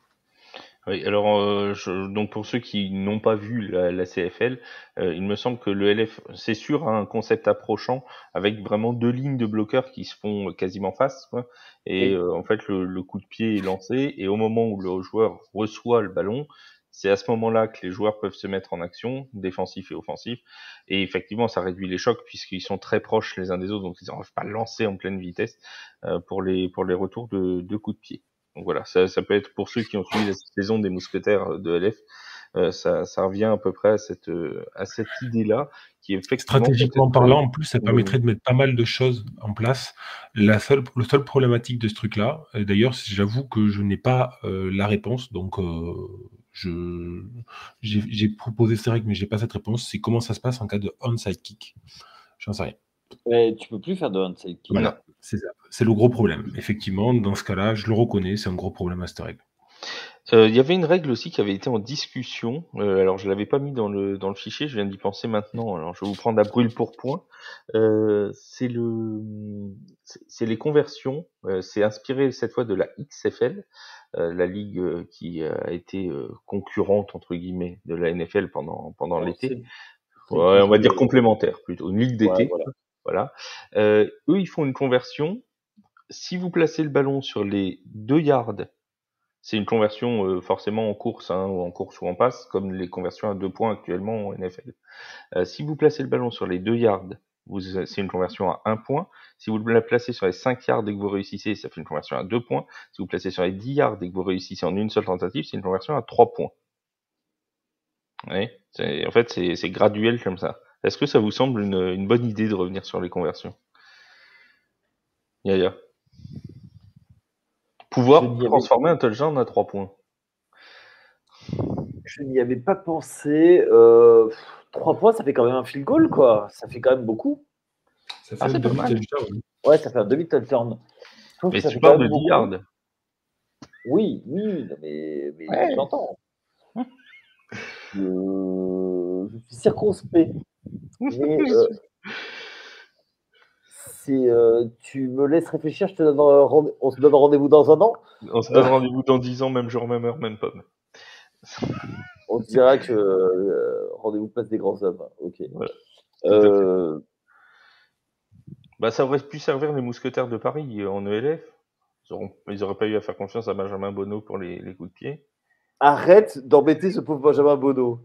Oui, alors donc pour ceux qui n'ont pas vu la CFL, il me semble que le LF, c'est sûr, a un concept approchant avec vraiment 2 lignes de bloqueurs qui se font quasiment face, quoi. Et Oui. en fait, le coup de pied est lancé et au moment où le joueur reçoit le ballon, c'est à ce moment-là que les joueurs peuvent se mettre en action, défensif et offensif. Et effectivement, ça réduit les chocs puisqu'ils sont très proches les uns des autres, donc ils n'arrivent pas à lancer en pleine vitesse pour les retours de coups de pied. Donc voilà, ça peut être pour ceux qui ont suivi la saison des mousquetaires de LF, ça revient à peu près à cette idée-là, qui est effectivement Stratégiquement parlant, en plus, ça permettrait de mettre pas mal de choses en place. Le seul problématique de ce truc-là, d'ailleurs, j'avoue que je n'ai pas la réponse, donc j'ai proposé ces règles, mais j'ai pas cette réponse. C'est comment ça se passe en cas de onside kick. J'en sais rien. Mais tu peux plus faire de onside kick. Voilà, c'est ça. C'est le gros problème. Effectivement, dans ce cas-là, je le reconnais, c'est un gros problème à cette règle. Il y avait une règle aussi qui avait été en discussion. Alors je l'avais pas mis dans le fichier, je viens d'y penser maintenant. Alors je vais vous prendre à brûle pour point. C'est les conversions. C'est inspiré cette fois de la XFL, la ligue qui a été concurrente entre guillemets de la NFL pendant l'été. Ouais, on va dire complémentaire plutôt, une ligue d'été. Ouais, voilà. Eux, ils font une conversion. Si vous placez le ballon sur les 2 yards, c'est une conversion forcément en course, ou en course ou en passe, comme les conversions à 2 points actuellement en NFL. Si vous placez le ballon sur les 2 yards, c'est une conversion à 1 point. Si vous la placez sur les 5 yards et que vous réussissez, ça fait une conversion à 2 points. Si vous placez sur les 10 yards et que vous réussissez en une seule tentative, c'est une conversion à 3 points. Ouais, en fait, c'est graduel comme ça. Est-ce que ça vous semble une bonne idée de revenir sur les conversions? Yaya. Pouvoir transformer un touchdown à 3 points. Je n'y avais pas pensé. 3 points, ça fait quand même un field goal, quoi. Ça fait quand même beaucoup. Ça fait un demi-touchdown. Ouais, ça fait un demi-touchdown. Mais tu parles de 10 yards. Oui, mais ouais. J'entends. Je suis circonspect. Mais tu me laisses réfléchir, on se donne rendez-vous dans un an. On se donne rendez-vous dans 10 ans, même jour, même heure, même pomme. On dira que rendez-vous place des grands hommes. Ok. Voilà. Ça aurait pu servir les mousquetaires de Paris en ELF. Ils n'auraient pas eu à faire confiance à Benjamin Bonneau pour les coups de pied. Arrête d'embêter ce pauvre Benjamin Bonneau.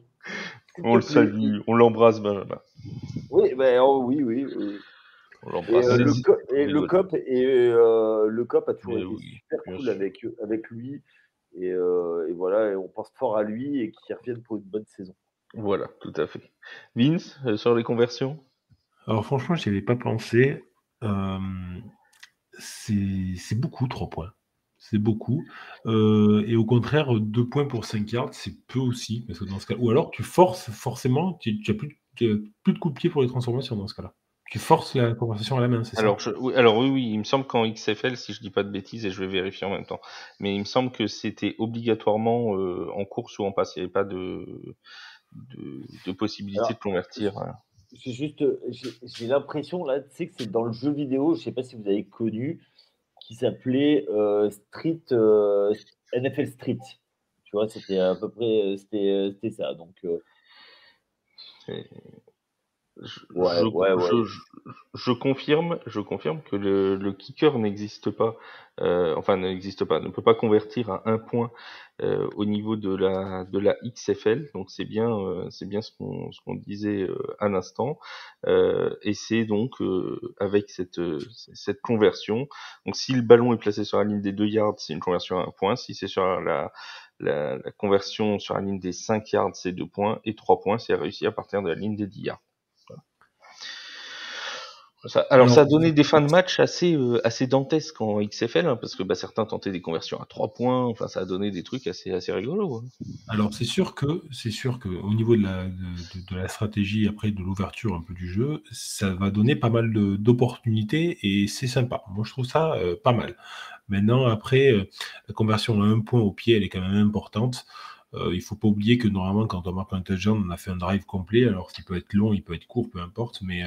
On le salue, on l'embrasse, Benjamin. Oui, oui. On l'embrasse. Le COP a toujours été super cool avec lui. Et voilà, et on pense fort à lui et qu'il revienne pour une bonne saison. Voilà, tout à fait. Vince, sur les conversions? Alors franchement, je n'y avais pas pensé. C'est beaucoup, 3 points. C'est beaucoup. Et au contraire, 2 points pour 5 yards, c'est peu aussi. Parce que dans ce cas, ou alors tu forces forcément, tu n'as plus de coup de pied pour les transformations dans ce cas-là. Tu forces la conversation à la main, c'est ça? Oui, il me semble qu'en XFL, si je dis pas de bêtises, et je vais vérifier en même temps, mais il me semble que c'était obligatoirement en course ou en passe. Il n'y avait pas de possibilité de convertir. J'ai l'impression, là, tu sais que c'est dans le jeu vidéo, je sais pas si vous avez connu, qui s'appelait NFL Street. Tu vois, c'était à peu près c'était ça. Donc, Je confirme que le kicker n'existe pas, ne peut pas convertir à 1 point au niveau de la XFL. Donc c'est bien ce qu'on disait à l'instant. Et c'est donc avec cette conversion. Donc si le ballon est placé sur la ligne des 2 yards, c'est une conversion à 1 point. Si c'est sur la conversion sur la ligne des 5 yards, c'est 2 points. Et 3 points, c'est réussi à partir de la ligne des 10 yards. Ça a donné des fins de match assez dantesques en XFL, hein, parce que certains tentaient des conversions à 3 points. Enfin, ça a donné des trucs assez rigolos. Hein. Alors c'est sûr que au niveau de la stratégie, après de l'ouverture un peu du jeu, ça va donner pas mal d'opportunités et c'est sympa. Moi je trouve ça pas mal. Maintenant après, la conversion à 1 point au pied, elle est quand même importante. Il faut pas oublier que normalement quand on marque un touchdown, on a fait un drive complet. Alors il peut être long, il peut être court, peu importe, mais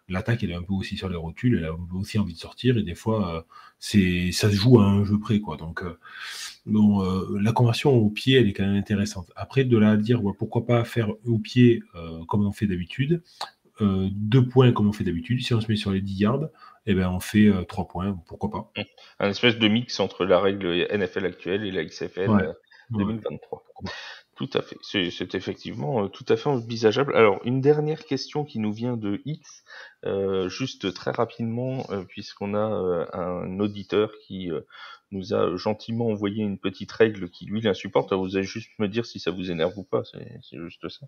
l'attaque elle est un peu aussi sur les rotules, elle a aussi envie de sortir et des fois ça se joue à un jeu près, quoi. Donc la conversion au pied elle est quand même intéressante. Après de là à dire pourquoi pas faire au pied comme on fait d'habitude, 2 points comme on fait d'habitude. Si on se met sur les 10 yards, on fait 3 points, pourquoi pas. Un espèce de mix entre la règle NFL actuelle et la XFL 2023. Ouais. Tout à fait. C'est effectivement tout à fait envisageable. Alors, une dernière question qui nous vient de X, juste très rapidement, puisqu'on a un auditeur qui nous a gentiment envoyé une petite règle qui, lui, l'insupporte. Vous allez juste me dire si ça vous énerve ou pas, c'est juste ça.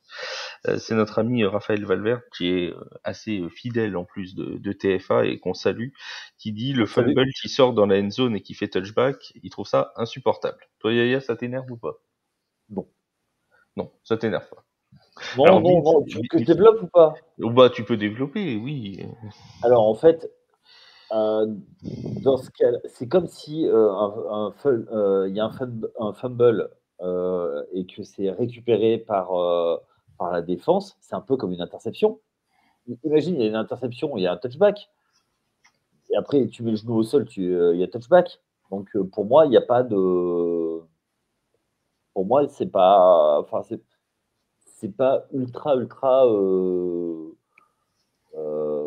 C'est notre ami Raphaël Valverde, qui est assez fidèle en plus de TFA et qu'on salue, qui dit le fumble qui sort dans la end zone et qui fait touchback, il trouve ça insupportable. Toi, Yaya, ça t'énerve ou pas? Non, ça t'énerve pas. Non, tu veux que je développe ou pas? Tu peux développer, oui. Alors, en fait, dans ce cas, c'est comme si il y a un fumble et que c'est récupéré par la défense. C'est un peu comme une interception. Imagine, il y a une interception, il y a un touchback. Et après, tu mets le genou au sol, il y a touchback. Donc, pour moi, il n'y a pas de... Pour moi, c'est pas... Enfin, c'est pas ultra...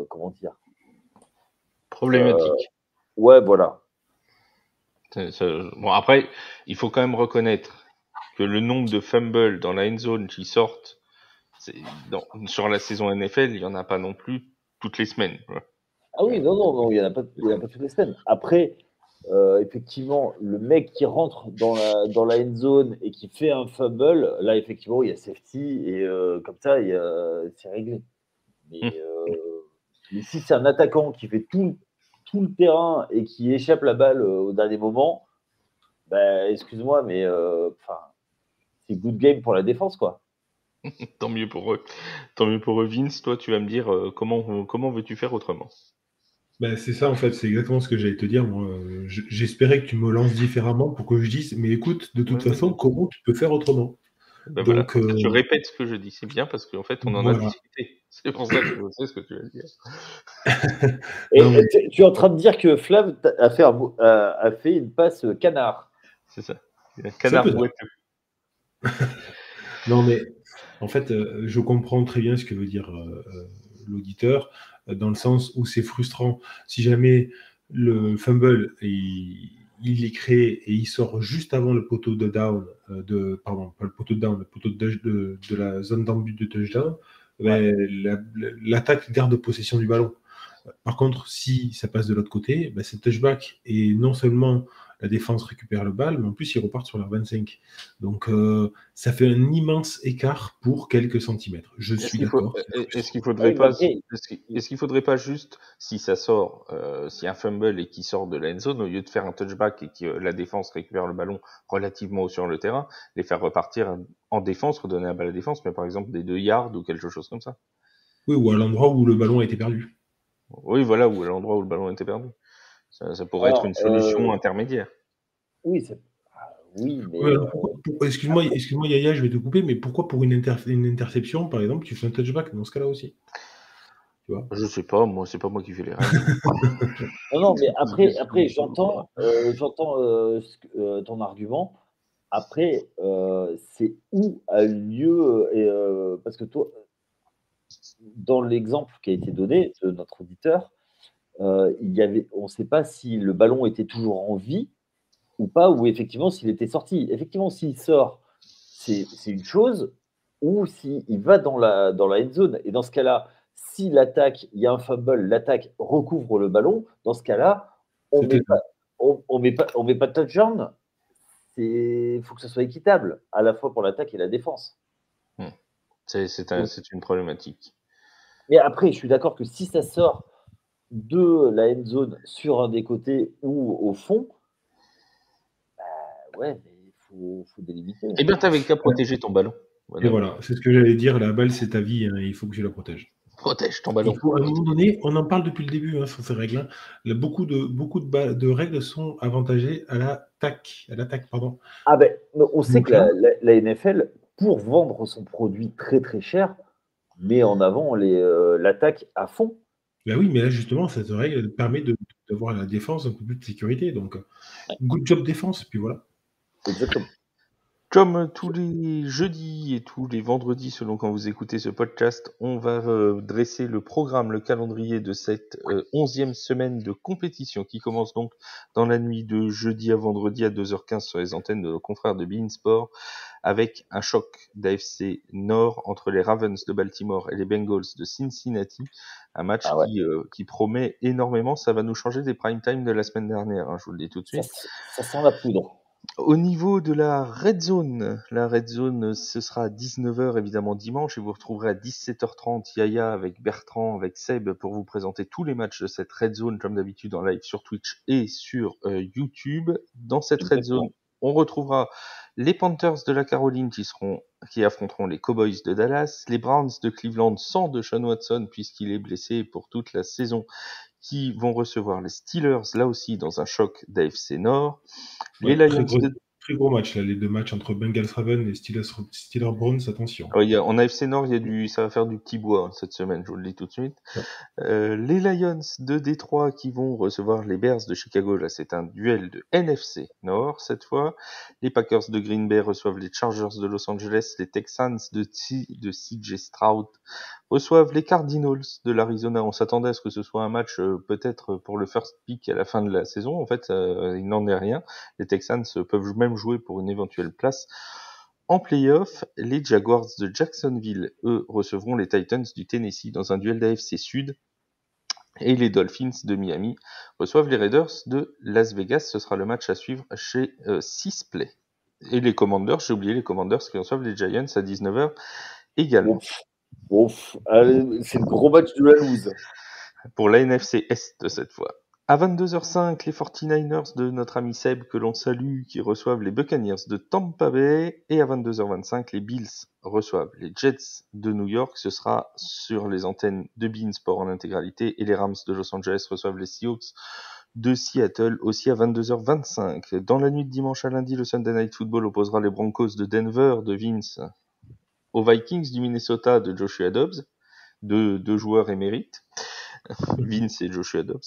comment dire? Problématique. Ouais, voilà. Bon, après, il faut quand même reconnaître que le nombre de fumbles dans la end zone qui sortent sur la saison NFL, il n'y en a pas non plus toutes les semaines. Ouais. Ah oui, non, il n'y en a pas toutes les semaines. Après, effectivement, le mec qui rentre dans la end zone et qui fait un fumble, là, effectivement, il y a safety et comme ça, c'est réglé. Mais si c'est un attaquant qui fait tout le terrain et qui échappe la balle au dernier moment, excuse-moi, mais c'est good game pour la défense, quoi. Tant mieux pour eux. Tant mieux pour eux. Vince, toi, tu vas me dire comment veux-tu faire autrement? C'est ça en fait, c'est exactement ce que j'allais te dire. Moi, j'espérais que tu me lances différemment pour que je dise, mais écoute, de toute façon, comment tu peux faire autrement? Donc, voilà. Je répète ce que je dis, c'est bien parce qu'en fait, on en a discuté. C'est pour ça que je sais ce que tu vas dire. Et tu es en train de dire que Flav a fait une passe canard. C'est ça. Un canard boiteux. Non, mais en fait, je comprends très bien ce que veut dire l'auditeur, dans le sens où c'est frustrant. Si jamais le fumble, il est créé et il sort juste avant le poteau de down, pardon, pas le poteau de down, le poteau de la zone d'embut de touchdown, Ouais. l'attaque garde possession du ballon. Par contre, si ça passe de l'autre côté, c'est touchback et non seulement la défense récupère le ball, mais en plus ils repartent sur leur 25. Donc ça fait un immense écart pour quelques centimètres. Je suis d'accord. Est-ce qu'il faudrait Ouais, mais pas, après, est-ce qu'il faudrait pas juste, si ça sort, s'il y a un fumble et qui sort de la end zone, au lieu de faire un touchback et que la défense récupère le ballon relativement haut sur le terrain, les faire repartir en défense, redonner la balle à la défense, mais par exemple des 2 yards ou quelque chose comme ça. Oui, ou à l'endroit où le ballon a été perdu. Oui, voilà, ou à l'endroit où le ballon était perdu. Ça pourrait être alors, une solution intermédiaire. oui, oui, Oui, mais alors excuse-moi, Yaya, je vais te couper, mais pourquoi pour une interception, par exemple, tu fais un touchback dans ce cas-là aussi? Tu vois? Je sais pas, moi, c'est pas moi qui fais les règles. non, mais après, Voilà. j'entends ton argument. Après, c'est où a eu lieu, parce que toi, dans l'exemple qui a été donné de notre auditeur, on ne sait pas si le ballon était toujours en vie ou pas, ou effectivement s'il était sorti. Effectivement, s'il sort, c'est une chose, ou s'il va dans la end zone. Et dans ce cas-là, si l'attaque, il y a un fumble, l'attaque recouvre le ballon, dans ce cas-là, on met C'était pas, on met pas de touchdown. Il faut que ce soit équitable, à la fois pour l'attaque et la défense. C'est une problématique. Mais après, je suis d'accord que si ça sort de la end zone sur un des côtés ou au fond, ouais, mais faut délimiter. Eh bien, t'avais qu'à protéger ton ballon. Et Voilà. voilà, c'est ce que j'allais dire, la balle c'est ta vie, hein, il faut que tu la protèges. Protège ton ballon. Il faut, à un moment donné, on en parle depuis le début, sur ces règles, hein. Beaucoup de règles sont avantagées à l'attaque, pardon. Ah ben, on sait Donc que là, la NFL, pour vendre son produit très très cher, met en avant l'attaque à fond. oui, mais là justement, cette règle elle permet d'avoir la défense un peu plus de sécurité. Donc, good job défense, puis voilà. Exactement. Comme tous les jeudis et tous les vendredis, selon quand vous écoutez ce podcast, on va dresser le programme, le calendrier de cette 11e semaine de compétition qui commence donc dans la nuit de jeudi à vendredi à 2h15 sur les antennes de nos confrères de beIN Sport, avec un choc d'AFC Nord entre les Ravens de Baltimore et les Bengals de Cincinnati, un match Ah ouais, qui promet énormément. Ça va nous changer des prime time de la semaine dernière, hein, je vous le dis tout de suite. ça sent la poudre. Au niveau de la Red Zone, ce sera à 19h évidemment dimanche et vous retrouverez à 17h30 Yaya avec Bertrand, avec Seb pour vous présenter tous les matchs de cette Red Zone comme d'habitude en live sur Twitch et sur YouTube. Dans cette Red Zone, Exactement. on retrouvera les Panthers de la Caroline qui affronteront les Cowboys de Dallas, les Browns de Cleveland sans Deshaun Watson puisqu'il est blessé pour toute la saison, qui vont recevoir les Steelers là aussi dans un choc d'AFC Nord. Les Ouais, Lions très gros match, là, les deux matchs entre Bengals Ravens et Steelers Browns, attention. en AFC Nord, ça va faire du petit bois cette semaine, je vous le dis tout de suite. Ouais. Les Lions de Détroit qui vont recevoir les Bears de Chicago. Là, c'est un duel de NFC Nord cette fois. Les Packers de Green Bay reçoivent les Chargers de Los Angeles. Les Texans de CJ Stroud reçoivent les Cardinals de l'Arizona. On s'attendait à ce que ce soit un match peut-être pour le first pick à la fin de la saison. En fait, il n'en est rien. Les Texans peuvent même jouer pour une éventuelle place en play-off. Les Jaguars de Jacksonville, eux, recevront les Titans du Tennessee dans un duel d'AFC Sud. Et les Dolphins de Miami reçoivent les Raiders de Las Vegas. Ce sera le match à suivre chez Sisplay. Et les Commanders, j'ai oublié les Commanders qui reçoivent les Giants à 19h également. Allez, c'est le gros match de la loose. Pour la NFC Est cette fois. À 22h05, les 49ers de notre ami Seb, que l'on salue, qui reçoivent les Buccaneers de Tampa Bay. Et à 22h25, les Bills reçoivent les Jets de New York. Ce sera sur les antennes de beIN Sport en intégralité. Et les Rams de Los Angeles reçoivent les Seahawks de Seattle, aussi à 22h25. Dans la nuit de dimanche à lundi, le Sunday Night Football opposera les Broncos de Denver de Vince aux Vikings du Minnesota de Joshua Dobbs, deux joueurs émérites. Vince et Joshua Dobbs.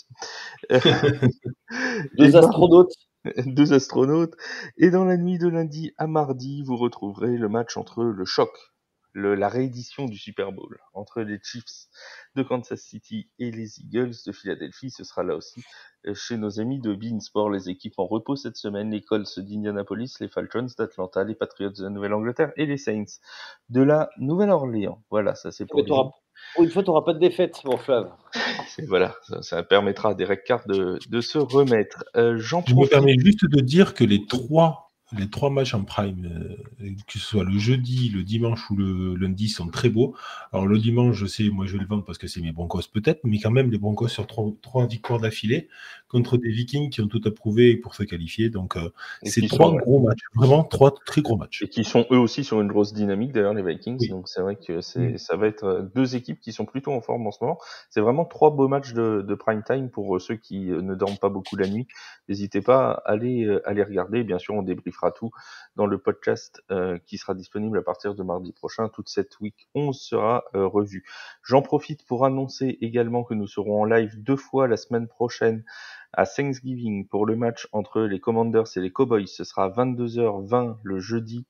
Deux astronautes. 2 astronautes. Et dans la nuit de lundi à mardi, vous retrouverez le match entre le choc, la réédition du Super Bowl entre les Chiefs de Kansas City et les Eagles de Philadelphie. Ce sera là aussi chez nos amis de beIN Sport, les équipes en repos cette semaine, les Colts d'Indianapolis, les Falcons d'Atlanta, les Patriots de la Nouvelle-Angleterre et les Saints de la Nouvelle-Orléans. Voilà, ça c'est pour Pour une fois, tu n'auras pas de défaite, mon Flav. Voilà, ça permettra à Derek Carr de se remettre. Je me permets juste de dire que les trois matchs en prime, que ce soit le jeudi, le dimanche ou le lundi, sont très beaux. Alors le dimanche, je sais, moi je vais le vendre parce que c'est mes Broncos peut-être, mais quand même les Broncos sur trois victoires d'affilée contre des Vikings qui ont tout approuvé pour se qualifier. Donc c'est trois gros matchs, vraiment trois très gros matchs. Et qui sont eux aussi sur une grosse dynamique d'ailleurs, les Vikings. Oui. Donc c'est vrai que ça va être 2 équipes qui sont plutôt en forme en ce moment. C'est vraiment 3 beaux matchs de prime time pour ceux qui ne dorment pas beaucoup la nuit. N'hésitez pas à aller regarder. Bien sûr, on débriefera tout dans le podcast qui sera disponible à partir de mardi prochain. Toute cette week 11 sera revue. J'en profite pour annoncer également que nous serons en live 2 fois la semaine prochaine à Thanksgiving pour le match entre les Commanders et les Cowboys. Ce sera à 22h20 le jeudi.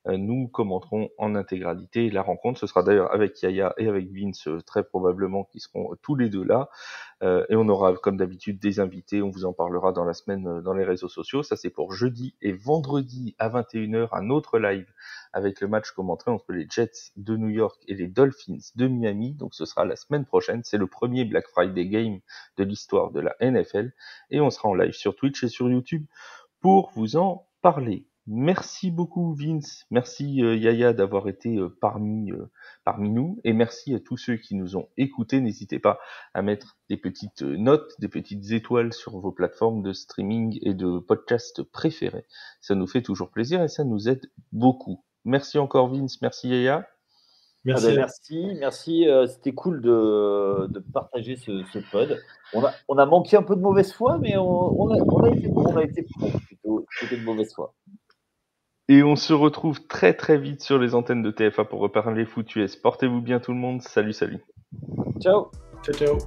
Nous commenterons en intégralité la rencontre. Ce sera d'ailleurs avec Yaya et avec Vince, très probablement, qui seront tous les deux là. Et on aura, comme d'habitude, des invités. On vous en parlera dans la semaine dans les réseaux sociaux. Ça, c'est pour jeudi. Et vendredi à 21h, un autre live avec le match commenté entre les Jets de New York et les Dolphins de Miami. Donc, ce sera la semaine prochaine. C'est le premier Black Friday Game de l'histoire de la NFL. Et on sera en live sur Twitch et sur YouTube pour vous en parler. Merci beaucoup Vince, merci Yaya d'avoir été parmi nous, et merci à tous ceux qui nous ont écoutés. N'hésitez pas à mettre des petites notes, des petites étoiles sur vos plateformes de streaming et de podcast préférées. Ça nous fait toujours plaisir et ça nous aide beaucoup. Merci encore Vince, merci Yaya. Merci. C'était cool de partager ce pod. On a manqué un peu de mauvaise foi, mais on a été bon, plutôt de mauvaise foi. Et on se retrouve très très vite sur les antennes de TF1 pour reparler foot US. Portez-vous bien tout le monde. Salut. Ciao. Ciao.